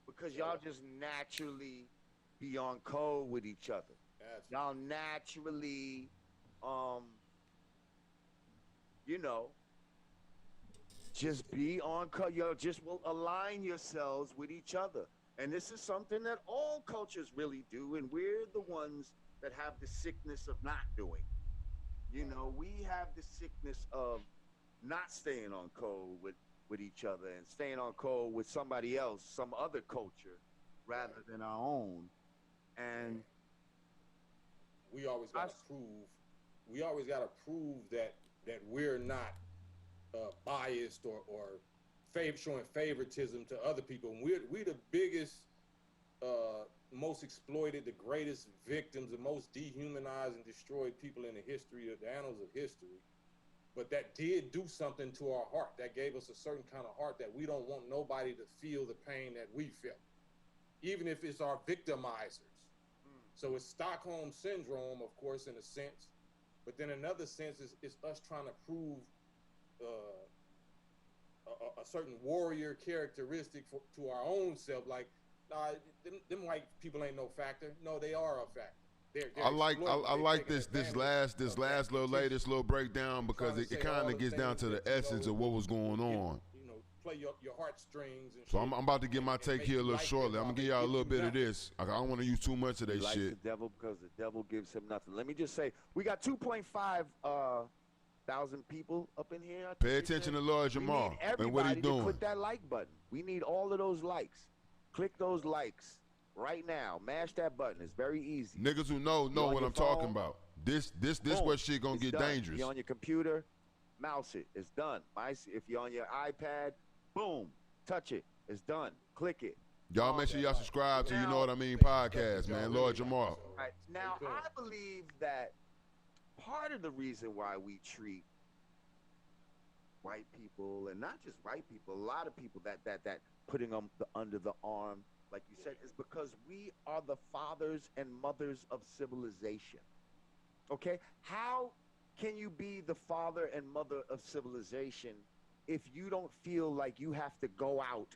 Because y'all just naturally be on code with each other. Y'all naturally, you know, just be on code. Just will align yourselves with each other. And this is something that all cultures really do, and we're the ones that have the sickness of not doing. You know, we have the sickness of not staying on code with each other and staying on code with somebody else, some other culture, rather than our own. And we always got to prove that we're not biased or showing favoritism to other people. And we're the biggest, most exploited, the greatest victims, the most dehumanized and destroyed people in the annals of history. but that did do something to our heart. That gave us a certain kind of heart that we don't want nobody to feel the pain that we felt, even if it's our victimizers. So it's Stockholm syndrome, of course, in a sense, but then another sense is us trying to prove a certain warrior characteristic to our own self. Like, nah, them white people ain't no factor. No, they are a factor. I like this last latest little breakdown because it kind of gets down to the essence of what was going on. You know, play your heartstrings. And so I'm about to get my take here a little shortly. I'm gonna give y'all a little bit of this. I don't want to use too much of that shit. The devil because the devil gives him nothing. Let me just say, we got 2.5 thousand people up in here. Pay attention to Lord Jamal and what he's doing. Click that like button. We need all of those likes. Click those likes right now. Mash that button. It's very easy. Niggas who know what I'm talking about. This where shit gonna get dangerous. You're on your computer, mouse it. It's done. If you're on your iPad, boom, touch it. It's done. Click it. Y'all make sure y'all subscribe to You Know What I Mean podcast, man. Lord Jamal. All right. Now, I believe that part of the reason why we treat white people, and not just white people, a lot of people that putting them under the arm, like you said, is because we are the fathers and mothers of civilization. Okay? How can you be the father and mother of civilization if you don't feel like you have to go out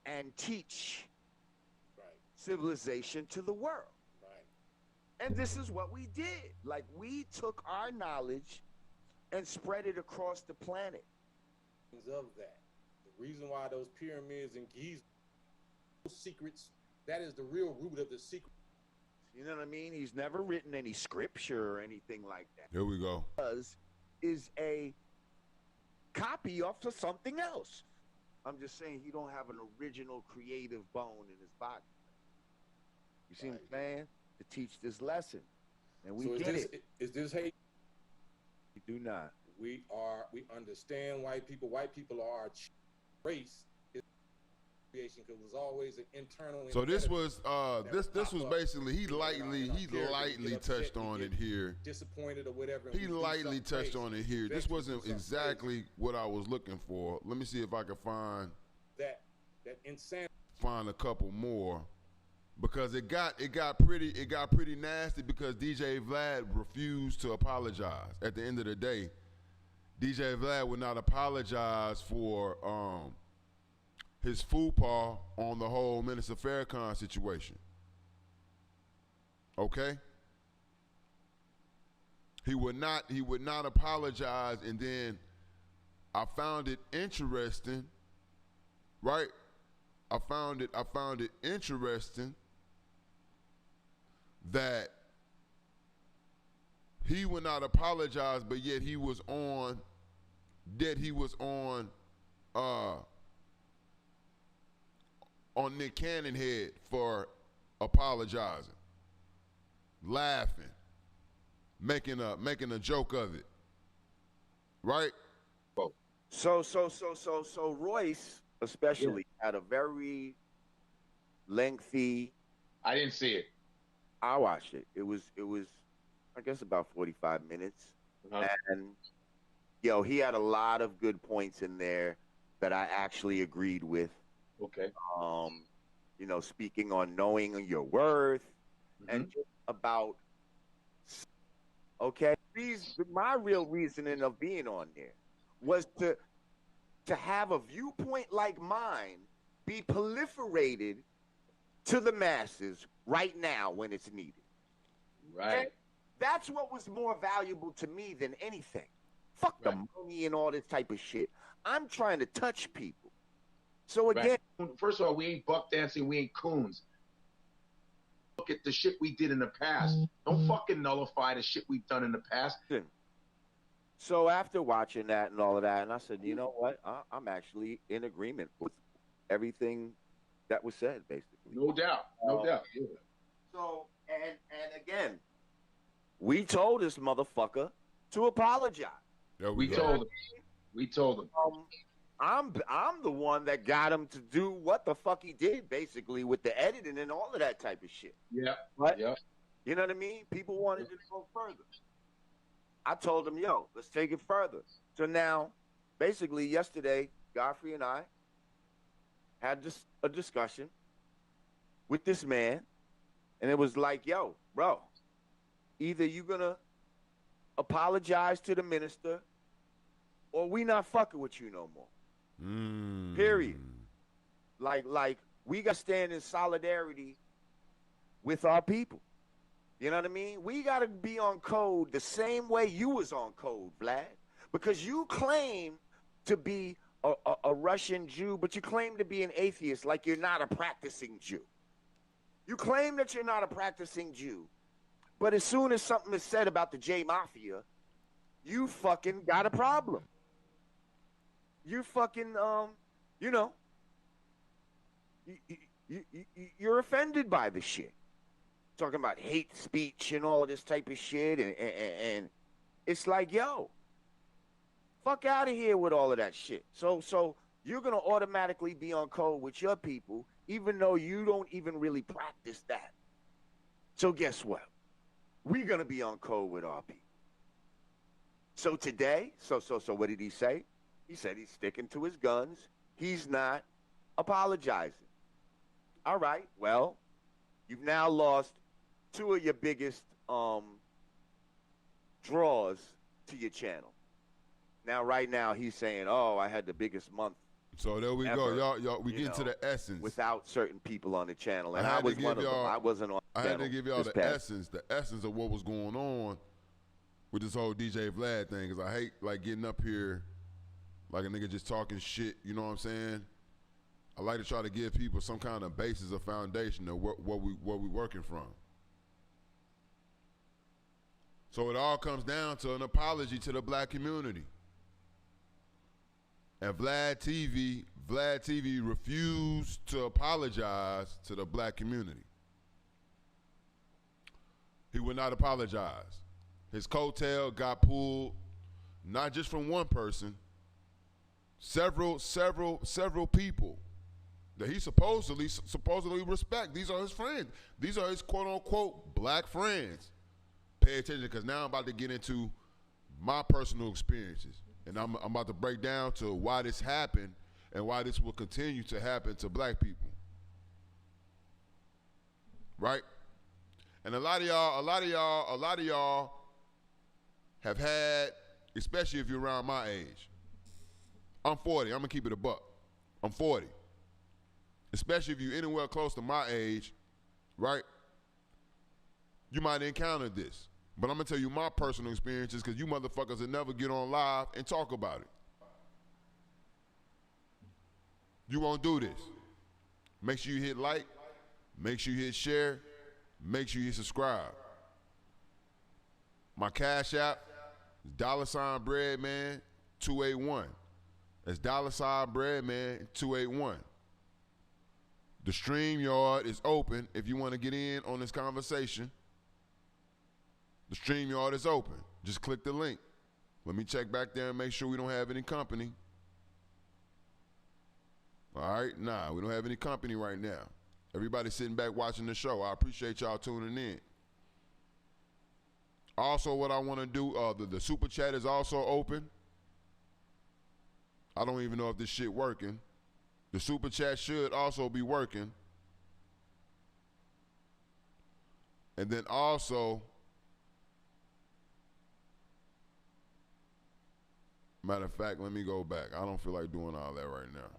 and teach civilization to the world? And this is what we did. Like, we took our knowledge and spread it across the planet. Of that, the reason why those pyramids and Giza, those secrets, that is the real root of the secret. You know what I mean? He's never written any scripture or anything like that. Here we go. Is a copy of something else. I'm just saying he don't have an original creative bone in his body. You see what I'm saying? To teach this lesson, and we get it. Is this hate? We do not. We understand white people. White people are our race. Creation, because it was always an internal. So this was this was basically he lightly touched on it here. Disappointed or whatever. He lightly touched on it here. This wasn't exactly what I was looking for. Let me see if I can find that insanity. Find a couple more. Because it got pretty nasty because DJ Vlad refused to apologize. At the end of the day, DJ Vlad would not apologize for his faux on the whole Minister Farrakhan situation. Okay? He would not apologize, and then I found it interesting, right? I found it interesting that he would not apologize, but yet he was on Nick Cannon head for apologizing, laughing, making a joke of it, right? So Royce especially had a very lengthy. I didn't see it. I watched it. It was I guess about 45 minutes. And he had a lot of good points in there that I actually agreed with. Okay. Speaking on knowing your worth and just about my real reasoning of being on there was to have a viewpoint like mine be proliferated to the masses right now when it's needed. Right. And that's what was more valuable to me than anything. Fuck the money and all this type of shit. I'm trying to touch people. So again, first of all, we ain't buck dancing, we ain't coons. Look at the shit we did in the past. Don't fucking nullify the shit we've done in the past. So after watching that and all of that, and I said, you know what? I'm actually in agreement with everything that was said, basically. No doubt. Yeah. So, and again, we told this motherfucker to apologize. We told him. I'm the one that got him to do what the fuck he did, basically, with the editing and all of that type of shit. Yeah. But, you know what I mean? People wanted to go further. I told him, let's take it further. So now, basically, yesterday, Godfrey and I had a discussion with this man, and it was like, yo, bro, either you're going to apologize to the minister or we not fucking with you no more. Period. Like we got to stand in solidarity with our people. You know what I mean? We got to be on code the same way you was on code, Vlad, because you claim to be a Russian Jew, but you claim to be an atheist like you're not a practicing Jew. You claim that you're not a practicing Jew, but as soon as something is said about the J Mafia, you fucking got a problem. You fucking, you know, you're offended by the shit. Talking about hate speech and all this type of shit, and it's like, yo, fuck out of here with all of that shit. So you're gonna automatically be on code with your people, even though you don't even really practice that. So guess what? We're gonna be on code with our people. So today, so what did he say? He said he's sticking to his guns. He's not apologizing. All right, well, you've now lost two of your biggest draws to your channel. Now, right now, he's saying, "Oh, I had the biggest month." So there we go, y'all. We get to the essence without certain people on the channel, and I was one of them. I wasn't on. I had to give y'all the essence of what was going on with this whole DJ Vlad thing, because I hate like getting up here like a nigga just talking shit. You know what I'm saying? I like to try to give people some kind of basis or foundation of what we working from. So it all comes down to an apology to the black community. And Vlad TV refused to apologize to the black community. He would not apologize. His coattail got pulled, not just from one person, several people that he supposedly respect. These are his friends. These are his quote unquote black friends. Pay attention, because now I'm about to get into my personal experiences. And I'm about to break down to why this happened and why this will continue to happen to black people. Right? And a lot of y'all have had, especially if you're around my age. I'm 40. I'm gonna keep it a buck. I'm 40. Especially if you're anywhere close to my age, right? You might encounter this. But I'm gonna tell you my personal experiences, because you motherfuckers will never get on live and talk about it. You won't do this. Make sure you hit like, make sure you hit share, make sure you hit subscribe. My Cash App is $Breadman281. That's $Breadman281. The StreamYard is open if you want to get in on this conversation. The StreamYard is open. Just click the link. Let me check back there and make sure we don't have any company. All right? Nah, we don't have any company right now. Everybody's sitting back watching the show. I appreciate y'all tuning in. Also, what I want to do, the super chat is also open. I don't even know if this shit working. The super chat should also be working. And then also, matter of fact, let me go back. I don't feel like doing all that right now.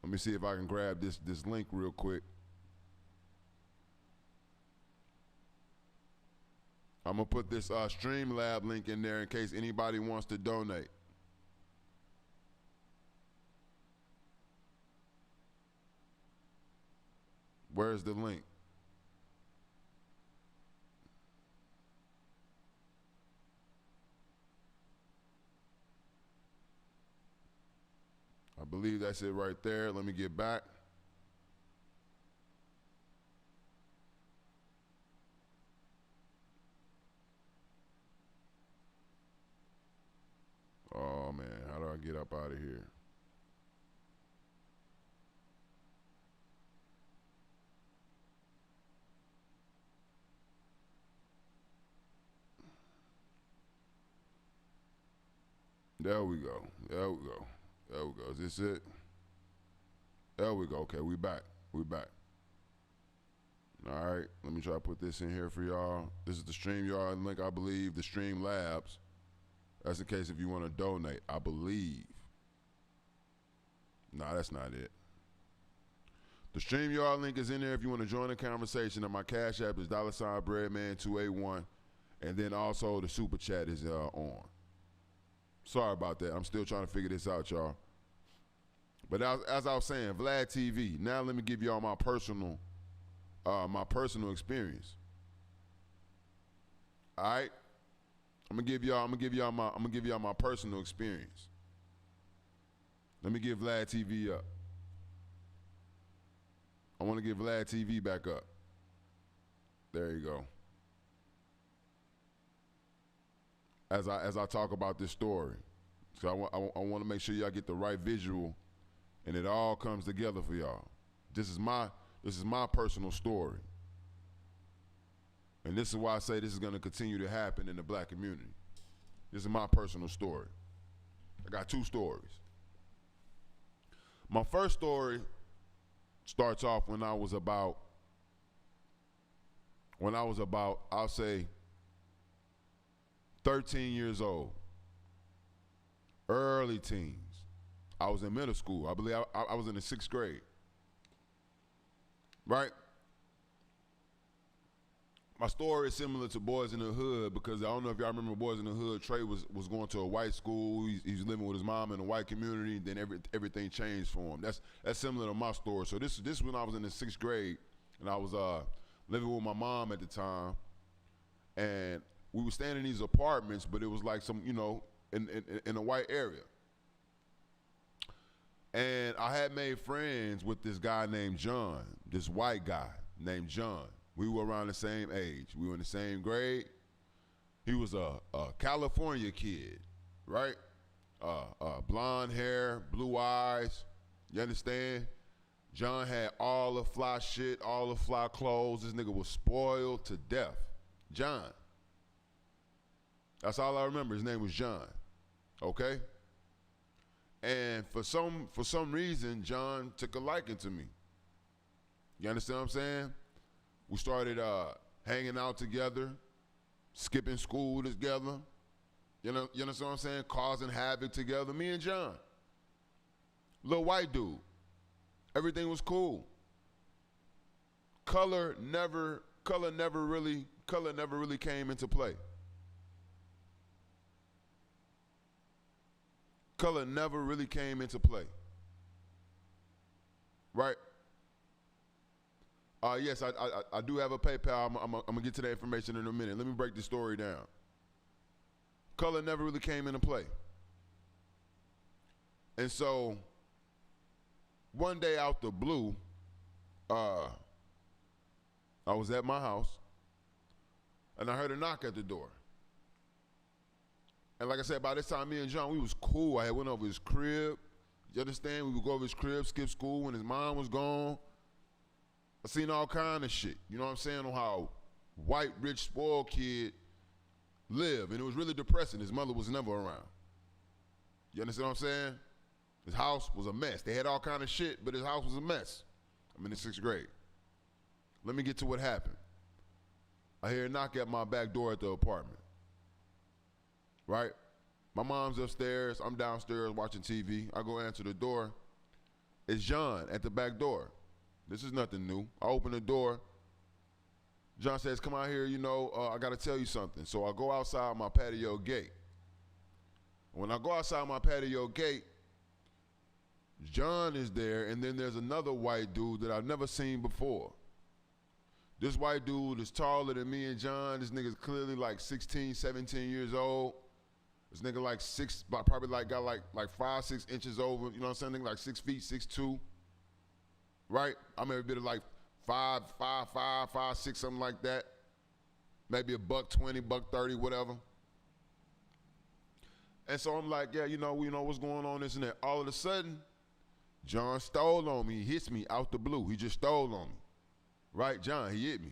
Let me see if I can grab this link real quick. I'm gonna put this Streamlab link in there in case anybody wants to donate. Where's the link? I believe that's it right there. Let me get back. Oh man, how do I get up out of here? There we go. There we go. There we go. Is this it? There we go. Okay, we back. We back. All right. Let me try to put this in here for y'all. This is the StreamYard link, I believe. The Stream Labs. That's in case if you want to donate, I believe. Nah, that's not it. The StreamYard link is in there if you want to join the conversation. And my Cash App is $Breadman281. And then also the Super Chat is on. Sorry about that. I'm still trying to figure this out, y'all. But as I was saying, Vlad TV. Now let me give y'all my personal experience. All right? I'm gonna give y'all my personal experience. Let me get Vlad TV up. I want to get Vlad TV back up. There you go. As I talk about this story, so I want to make sure y'all get the right visual, and it all comes together for y'all. This is my personal story, and this is why I say this is going to continue to happen in the black community. This is my personal story. I got two stories. My first story starts off when I was about, I'll say, 13 years old, early teens. I was in middle school. I believe I was in the 6th grade, right? My story is similar to Boys in the Hood because I don't know if y'all remember Boys in the Hood. Trey was going to a white school. He's living with his mom in a white community. Then everything changed for him. That's similar to my story. So this is when I was in the 6th grade, and I was living with my mom at the time, and we were staying in these apartments, but it was like some, in a white area. And I had made friends with this guy named John, this white guy named John. We were around the same age. We were in the same grade. He was a California kid, right? Blonde hair, blue eyes. You understand? John had all the fly shit, all the fly clothes. This nigga was spoiled to death. John. That's all I remember. His name was John. Okay? And for some reason, John took a liking to me. You understand what I'm saying? We started hanging out together, skipping school together. You understand what I'm saying? Causing havoc together. Me and John. Little white dude. Everything was cool. Color never really came into play. Color never really came into play. Right? Yes, I do have a PayPal. I'm gonna get to that information in a minute. Let me break the story down. Color never really came into play. And so, one day out the blue, I was at my house, and I heard a knock at the door. And like I said, by this time, me and John, we was cool. I had went over his crib. You understand? We would go over his crib, skip school when his mom was gone. I seen all kind of shit. You know what I'm saying? On how white, rich, spoiled kid live. And it was really depressing. His mother was never around. You understand what I'm saying? His house was a mess. They had all kind of shit, but his house was a mess. I'm in the 6th grade. Let me get to what happened. I hear a knock at my back door at the apartment. Right? My mom's upstairs. I'm downstairs watching TV. I go answer the door. It's John at the back door. This is nothing new. I open the door. John says, come out here, I got to tell you something. So I go outside my patio gate. When I go outside my patio gate, John is there, and then there's another white dude that I've never seen before. This white dude is taller than me and John. This nigga's clearly like 16, 17 years old. This nigga got like 5, 6 inches over, you know what I'm saying? Nigga like 6 feet, 6'2". Right? I'm every bit of like 5'5", 5'6", something like that. Maybe $120, $130, whatever. And so I'm like, yeah, what's going on, this and that. All of a sudden, John stole on me. He hits me out the blue. He just stole on me. Right, John, he hit me.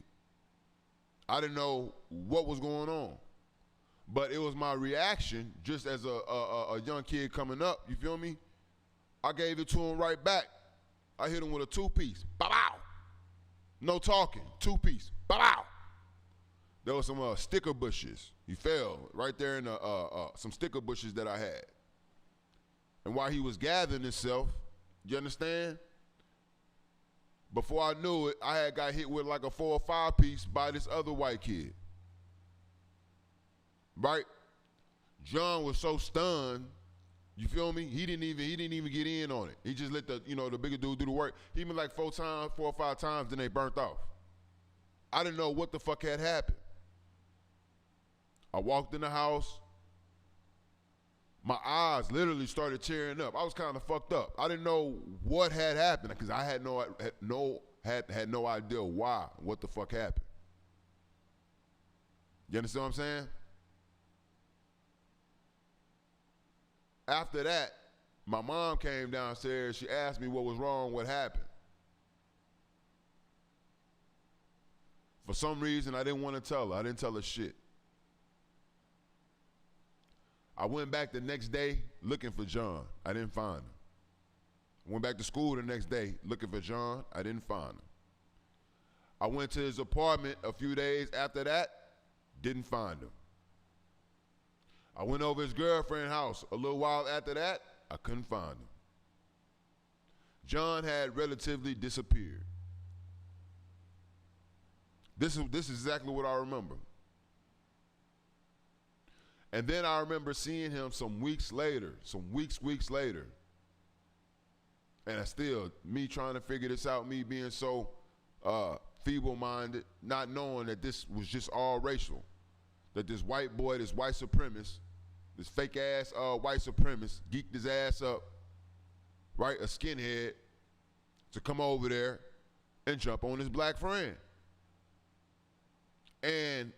I didn't know what was going on. But it was my reaction, just as a young kid coming up, you feel me? I gave it to him right back. I hit him with a two-piece, bow. No talking, two-piece, bow. There was some sticker bushes. He fell right there in some sticker bushes that I had. And while he was gathering himself, you understand? Before I knew it, I had got hit with like a 4 or 5 piece by this other white kid. Right? John was so stunned, you feel me? He didn't even get in on it. He just let the bigger dude do the work. He been like 4 or 5 times, then they burnt off. I didn't know what the fuck had happened. I walked in the house. My eyes literally started tearing up. I was kind of fucked up. I didn't know what had happened because I had no idea why, what the fuck happened. You understand what I'm saying? After that, my mom came downstairs. She asked me what was wrong, what happened. For some reason, I didn't want to tell her. I didn't tell her shit. I went back the next day looking for John. I didn't find him. I went back to school the next day looking for John. I didn't find him. I went to his apartment a few days after that. Didn't find him. I went over his girlfriend's house a little while after that. I couldn't find him. John had relatively disappeared. This is exactly what I remember. And then I remember seeing him some weeks later. And I still, me trying to figure this out, me being so feeble-minded, not knowing that this was just all racial. That this white boy, this white supremacist, this fake-ass white supremacist geeked his ass up, right, a skinhead, to come over there and jump on his black friend. And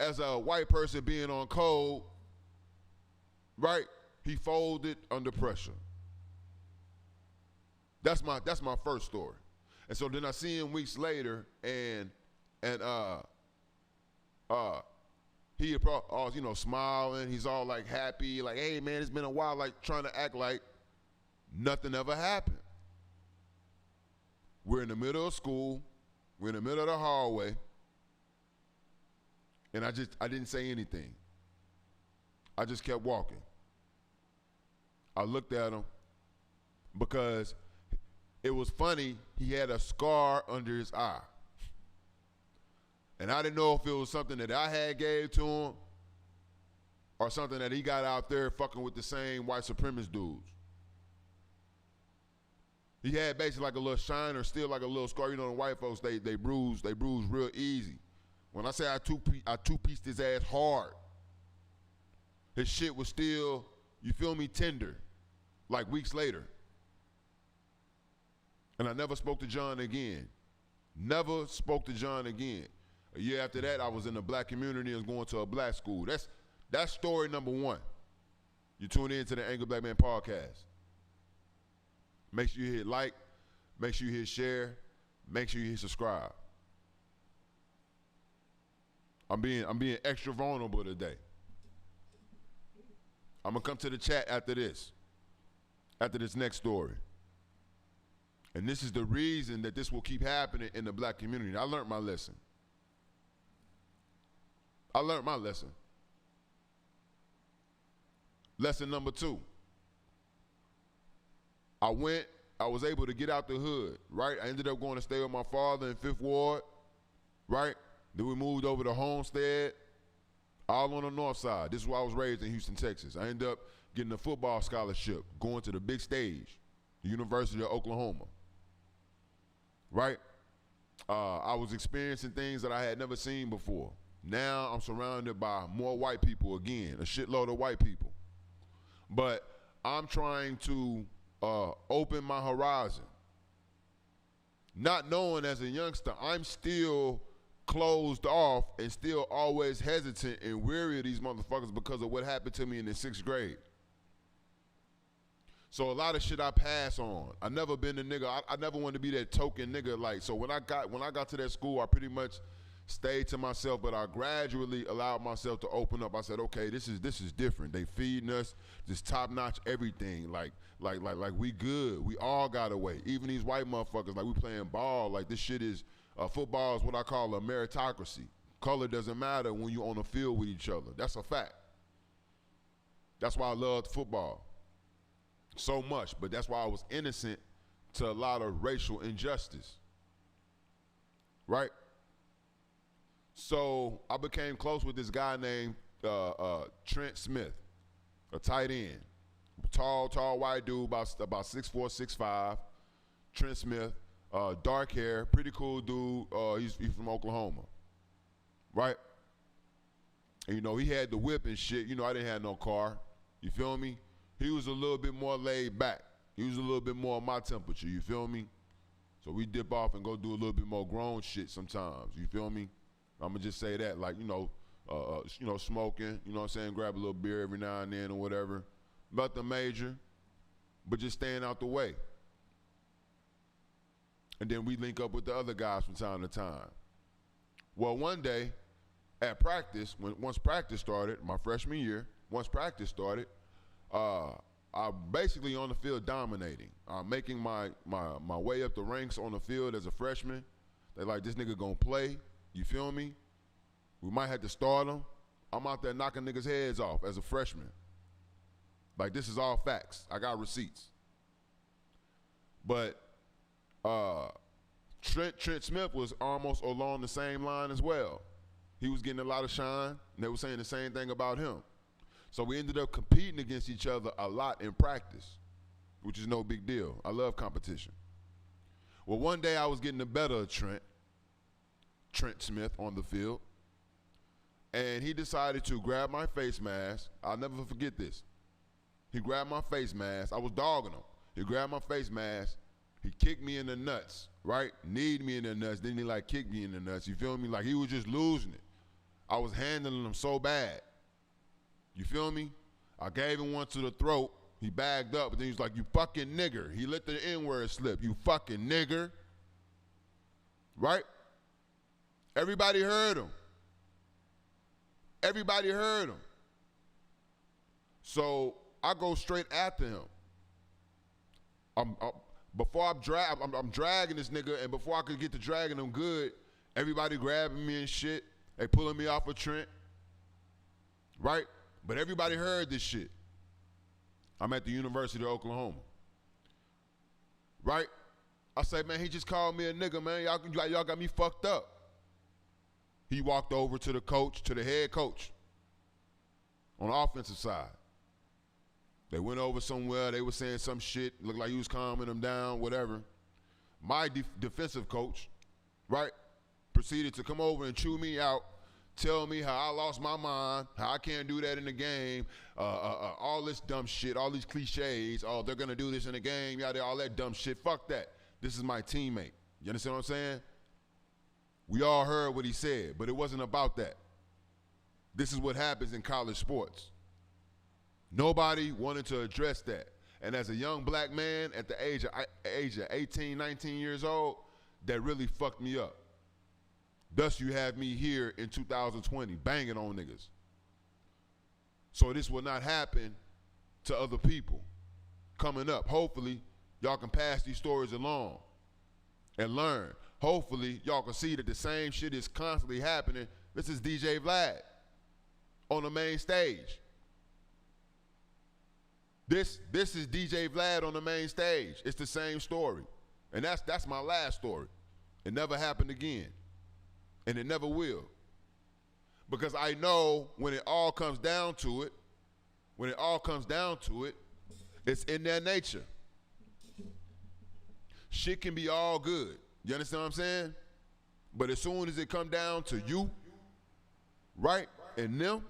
as a white person being on code, right, he folded under pressure. That's my first story. And so then I see him weeks later, and he smiling, he's all like happy, like, hey man, it's been a while, like trying to act like nothing ever happened. We're in the middle of school, we're in the middle of the hallway, and I didn't say anything. I just kept walking. I looked at him because it was funny, he had a scar under his eye. And I didn't know if it was something that I had gave to him or something that he got out there fucking with the same white supremacist dudes. He had basically like a little shine or still like a little scar. You know, the white folks, they bruise real easy. When I say I two-pieced his ass hard, his shit was still, you feel me, tender, like weeks later. And I never spoke to John again. Never spoke to John again. A year after that, I was in the black community and was going to a black school. That's story number 1. You tune in to the Angry Black Man podcast. Make sure you hit like, make sure you hit share, make sure you hit subscribe. I'm being extra vulnerable today. I'm gonna come to the chat after this next story. And this is the reason that this will keep happening in the black community. I learned my lesson. Lesson number 2. I was able to get out the hood, right? I ended up going to stay with my father in 5th Ward, right? Then we moved over to Homestead, all on the north side. This is where I was raised in Houston, Texas. I ended up getting a football scholarship, going to the big stage, the University of Oklahoma, right? I was experiencing things that I had never seen before. Now I'm surrounded by more white people again, a shitload of white people. But I'm trying to open my horizon. Not knowing as a youngster, I'm still closed off and still always hesitant and weary of these motherfuckers because of what happened to me in the 6th grade. So a lot of shit I pass on. I never been a nigga. I never wanted to be that token nigga. Like, so when I got to that school, I pretty much stayed to myself, but I gradually allowed myself to open up. I said, okay, this is different. They feeding us this top-notch everything. Like we good. We all got away. Even these white motherfuckers, like we playing ball. Like this shit is, football is what I call a meritocracy. Color doesn't matter when you're on the field with each other. That's a fact. That's why I loved football so much, but that's why I was innocent to a lot of racial injustice, right? So I became close with this guy named Trent Smith, a tight end. Tall white dude, about 6'4", 6'5". Trent Smith, dark hair, pretty cool dude. He's from Oklahoma, right? And, you know, he had the whip and shit. You know, I didn't have no car. You feel me? He was a little bit more laid back. He was a little bit more my temperature. You feel me? So we dip off and go do a little bit more grown shit sometimes. You feel me? I'm gonna just say that, like, you know, smoking. You know what I'm saying? Grab a little beer every now and then or whatever. Nothing major, but just staying out the way. And then we link up with the other guys from time to time. Well, one day at practice, once practice started, my freshman year, once practice started, I'm basically on the field dominating. I'm making my way up the ranks on the field as a freshman. They like, this nigga gonna play. You feel me? We might have to start him. I'm out there knocking niggas' heads off as a freshman. Like, this is all facts. I got receipts. But Trent Smith was almost along the same line as well. He was getting a lot of shine, and they were saying the same thing about him. So we ended up competing against each other a lot in practice, which is no big deal. I love competition. Well, one day I was getting the better of Trent Smith on the field, and he decided to grab my face mask. I'll never forget this. He grabbed my face mask. I was dogging him. He grabbed my face mask. He kicked me in the nuts, right? Kneed me in the nuts. Then he like kicked me in the nuts. You feel me? Like he was just losing it. I was handling him so bad. You feel me? I gave him one to the throat. He bagged up, but then he was like, you fucking nigger. He let the N-word slip. You fucking nigger. Right? Everybody heard him. Everybody heard him. So I go straight after him. I'm dragging this nigga, and before I could get to dragging him good, everybody grabbing me and shit. They pulling me off of Trent. Right? But everybody heard this shit. I'm at the University of Oklahoma. Right? I say, man, he just called me a nigga, man. Y'all got me fucked up. He walked over to the coach, to the head coach on the offensive side. They went over somewhere. They were saying some shit. Looked like he was calming them down, whatever. My defensive coach, right, proceeded to come over and chew me out, tell me how I lost my mind, how I can't do that in the game, all this dumb shit, all these cliches. Oh, they're going to do this in the game, yada, all that dumb shit. Fuck that. This is my teammate. You understand what I'm saying? We all heard what he said, but it wasn't about that. This is what happens in college sports. Nobody wanted to address that. And as a young black man at the age of 18, 19 years old, that really fucked me up. Thus, you have me here in 2020 banging on niggas. So this will not happen to other people coming up. Hopefully, y'all can pass these stories along and learn. Hopefully, y'all can see that the same shit is constantly happening. This is DJ Vlad on the main stage. This is DJ Vlad on the main stage. It's the same story. And that's my last story. It never happened again. And it never will. Because I know when it all comes down to it, it's in their nature. Shit can be all good. You understand what I'm saying? But as soon as it come down to you, right, and them,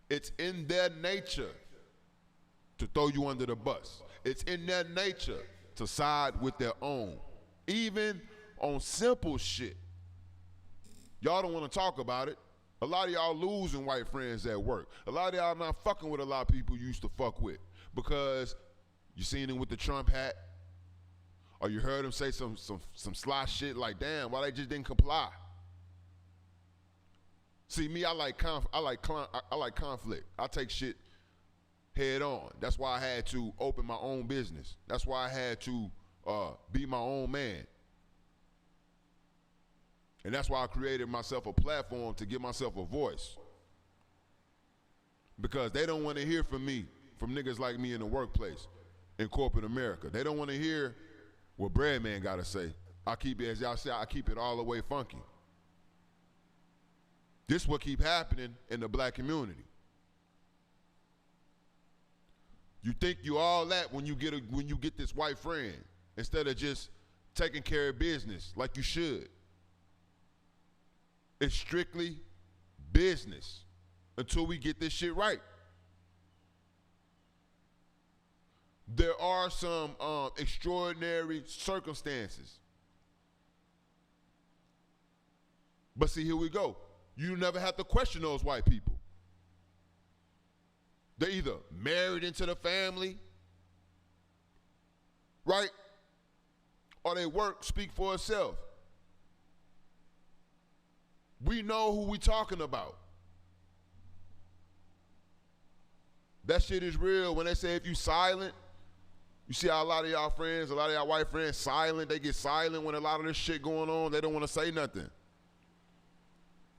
it's in their nature to throw you under the bus. It's in their nature to side with their own. Even on simple shit. Y'all don't want to talk about it. A lot of y'all losing white friends at work. A lot of y'all not fucking with a lot of people you used to fuck with because you seen him with the Trump hat, or you heard him say some sly shit like, damn, why they just didn't comply? See, me, I like conflict. I take shit head on. That's why I had to open my own business. That's why I had to be my own man. And that's why I created myself a platform to give myself a voice. Because they don't want to hear from me, from niggas like me in the workplace, in corporate America. They don't want to hear what Breadman got to say. I keep it, as y'all say, I keep it all the way funky. This what keep happening in the black community. You think you all that when you get this white friend, instead of just taking care of business like you should. It's strictly business until we get this shit right. There are some extraordinary circumstances. But see, here we go. You never have to question those white people. They're either married into the family, right? Or they work, speak for itself. We know who we talking about. That shit is real. When they say if you silent, you see how a lot of y'all friends, a lot of y'all white friends silent. They get silent when a lot of this shit going on. They don't want to say nothing.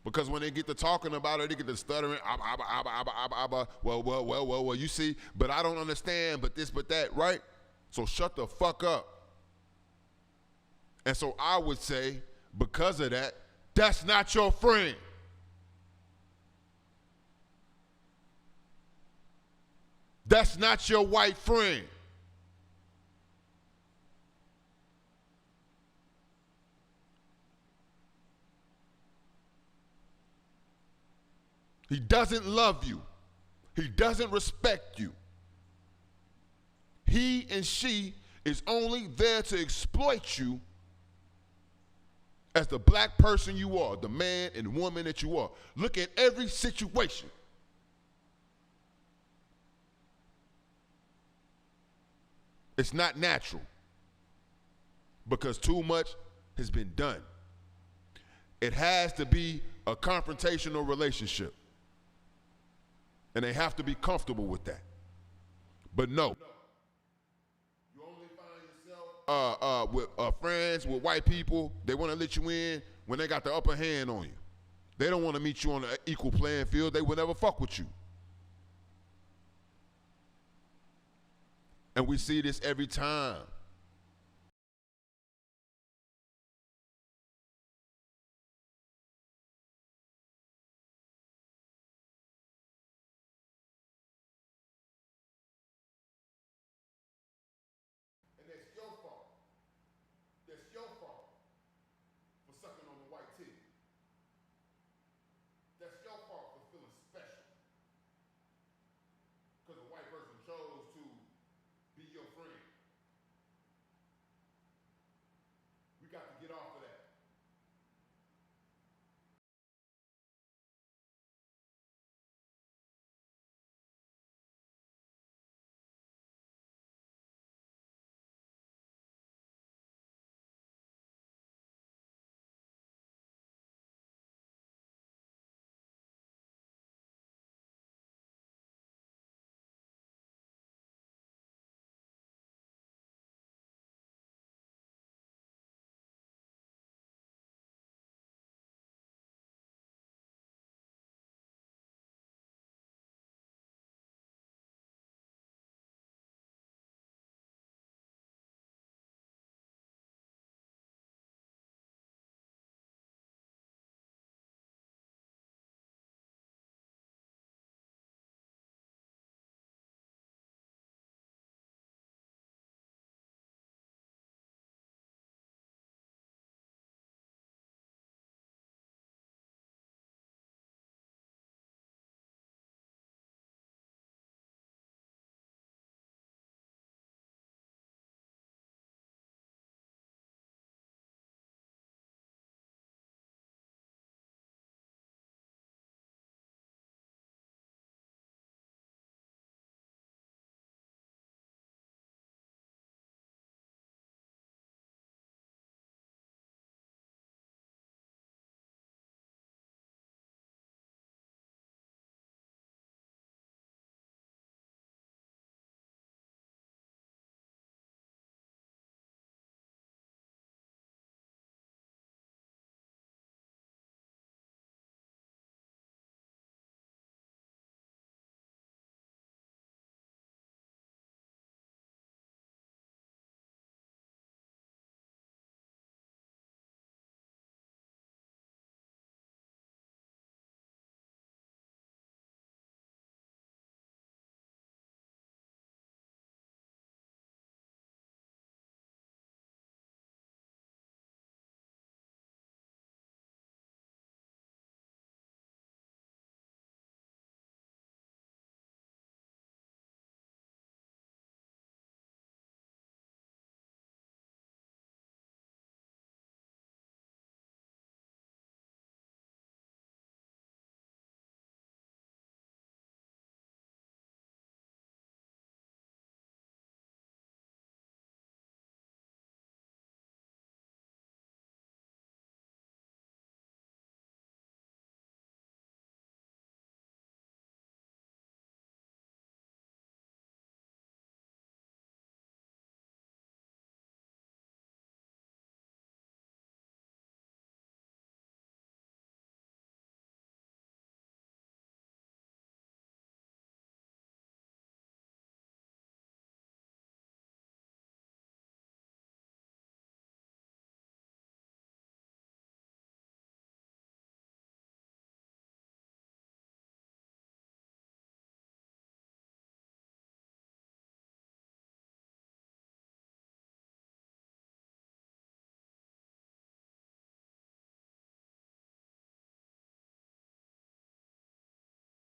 Because when they get to talking about it, they get to stuttering. Well, you see, but I don't understand, but this, but that, right? So shut the fuck up. And so I would say, because of that, that's not your friend. That's not your white friend. He doesn't love you. He doesn't respect you. He and she is only there to exploit you as the black person you are, the man and woman that you are. Look at every situation. It's not natural because too much has been done. It has to be a confrontational relationship. And they have to be comfortable with that. But no. You only find yourself with friends, with white people. They want to let you in when they got the upper hand on you. They don't want to meet you on an equal playing field. They will never fuck with you. And we see this every time.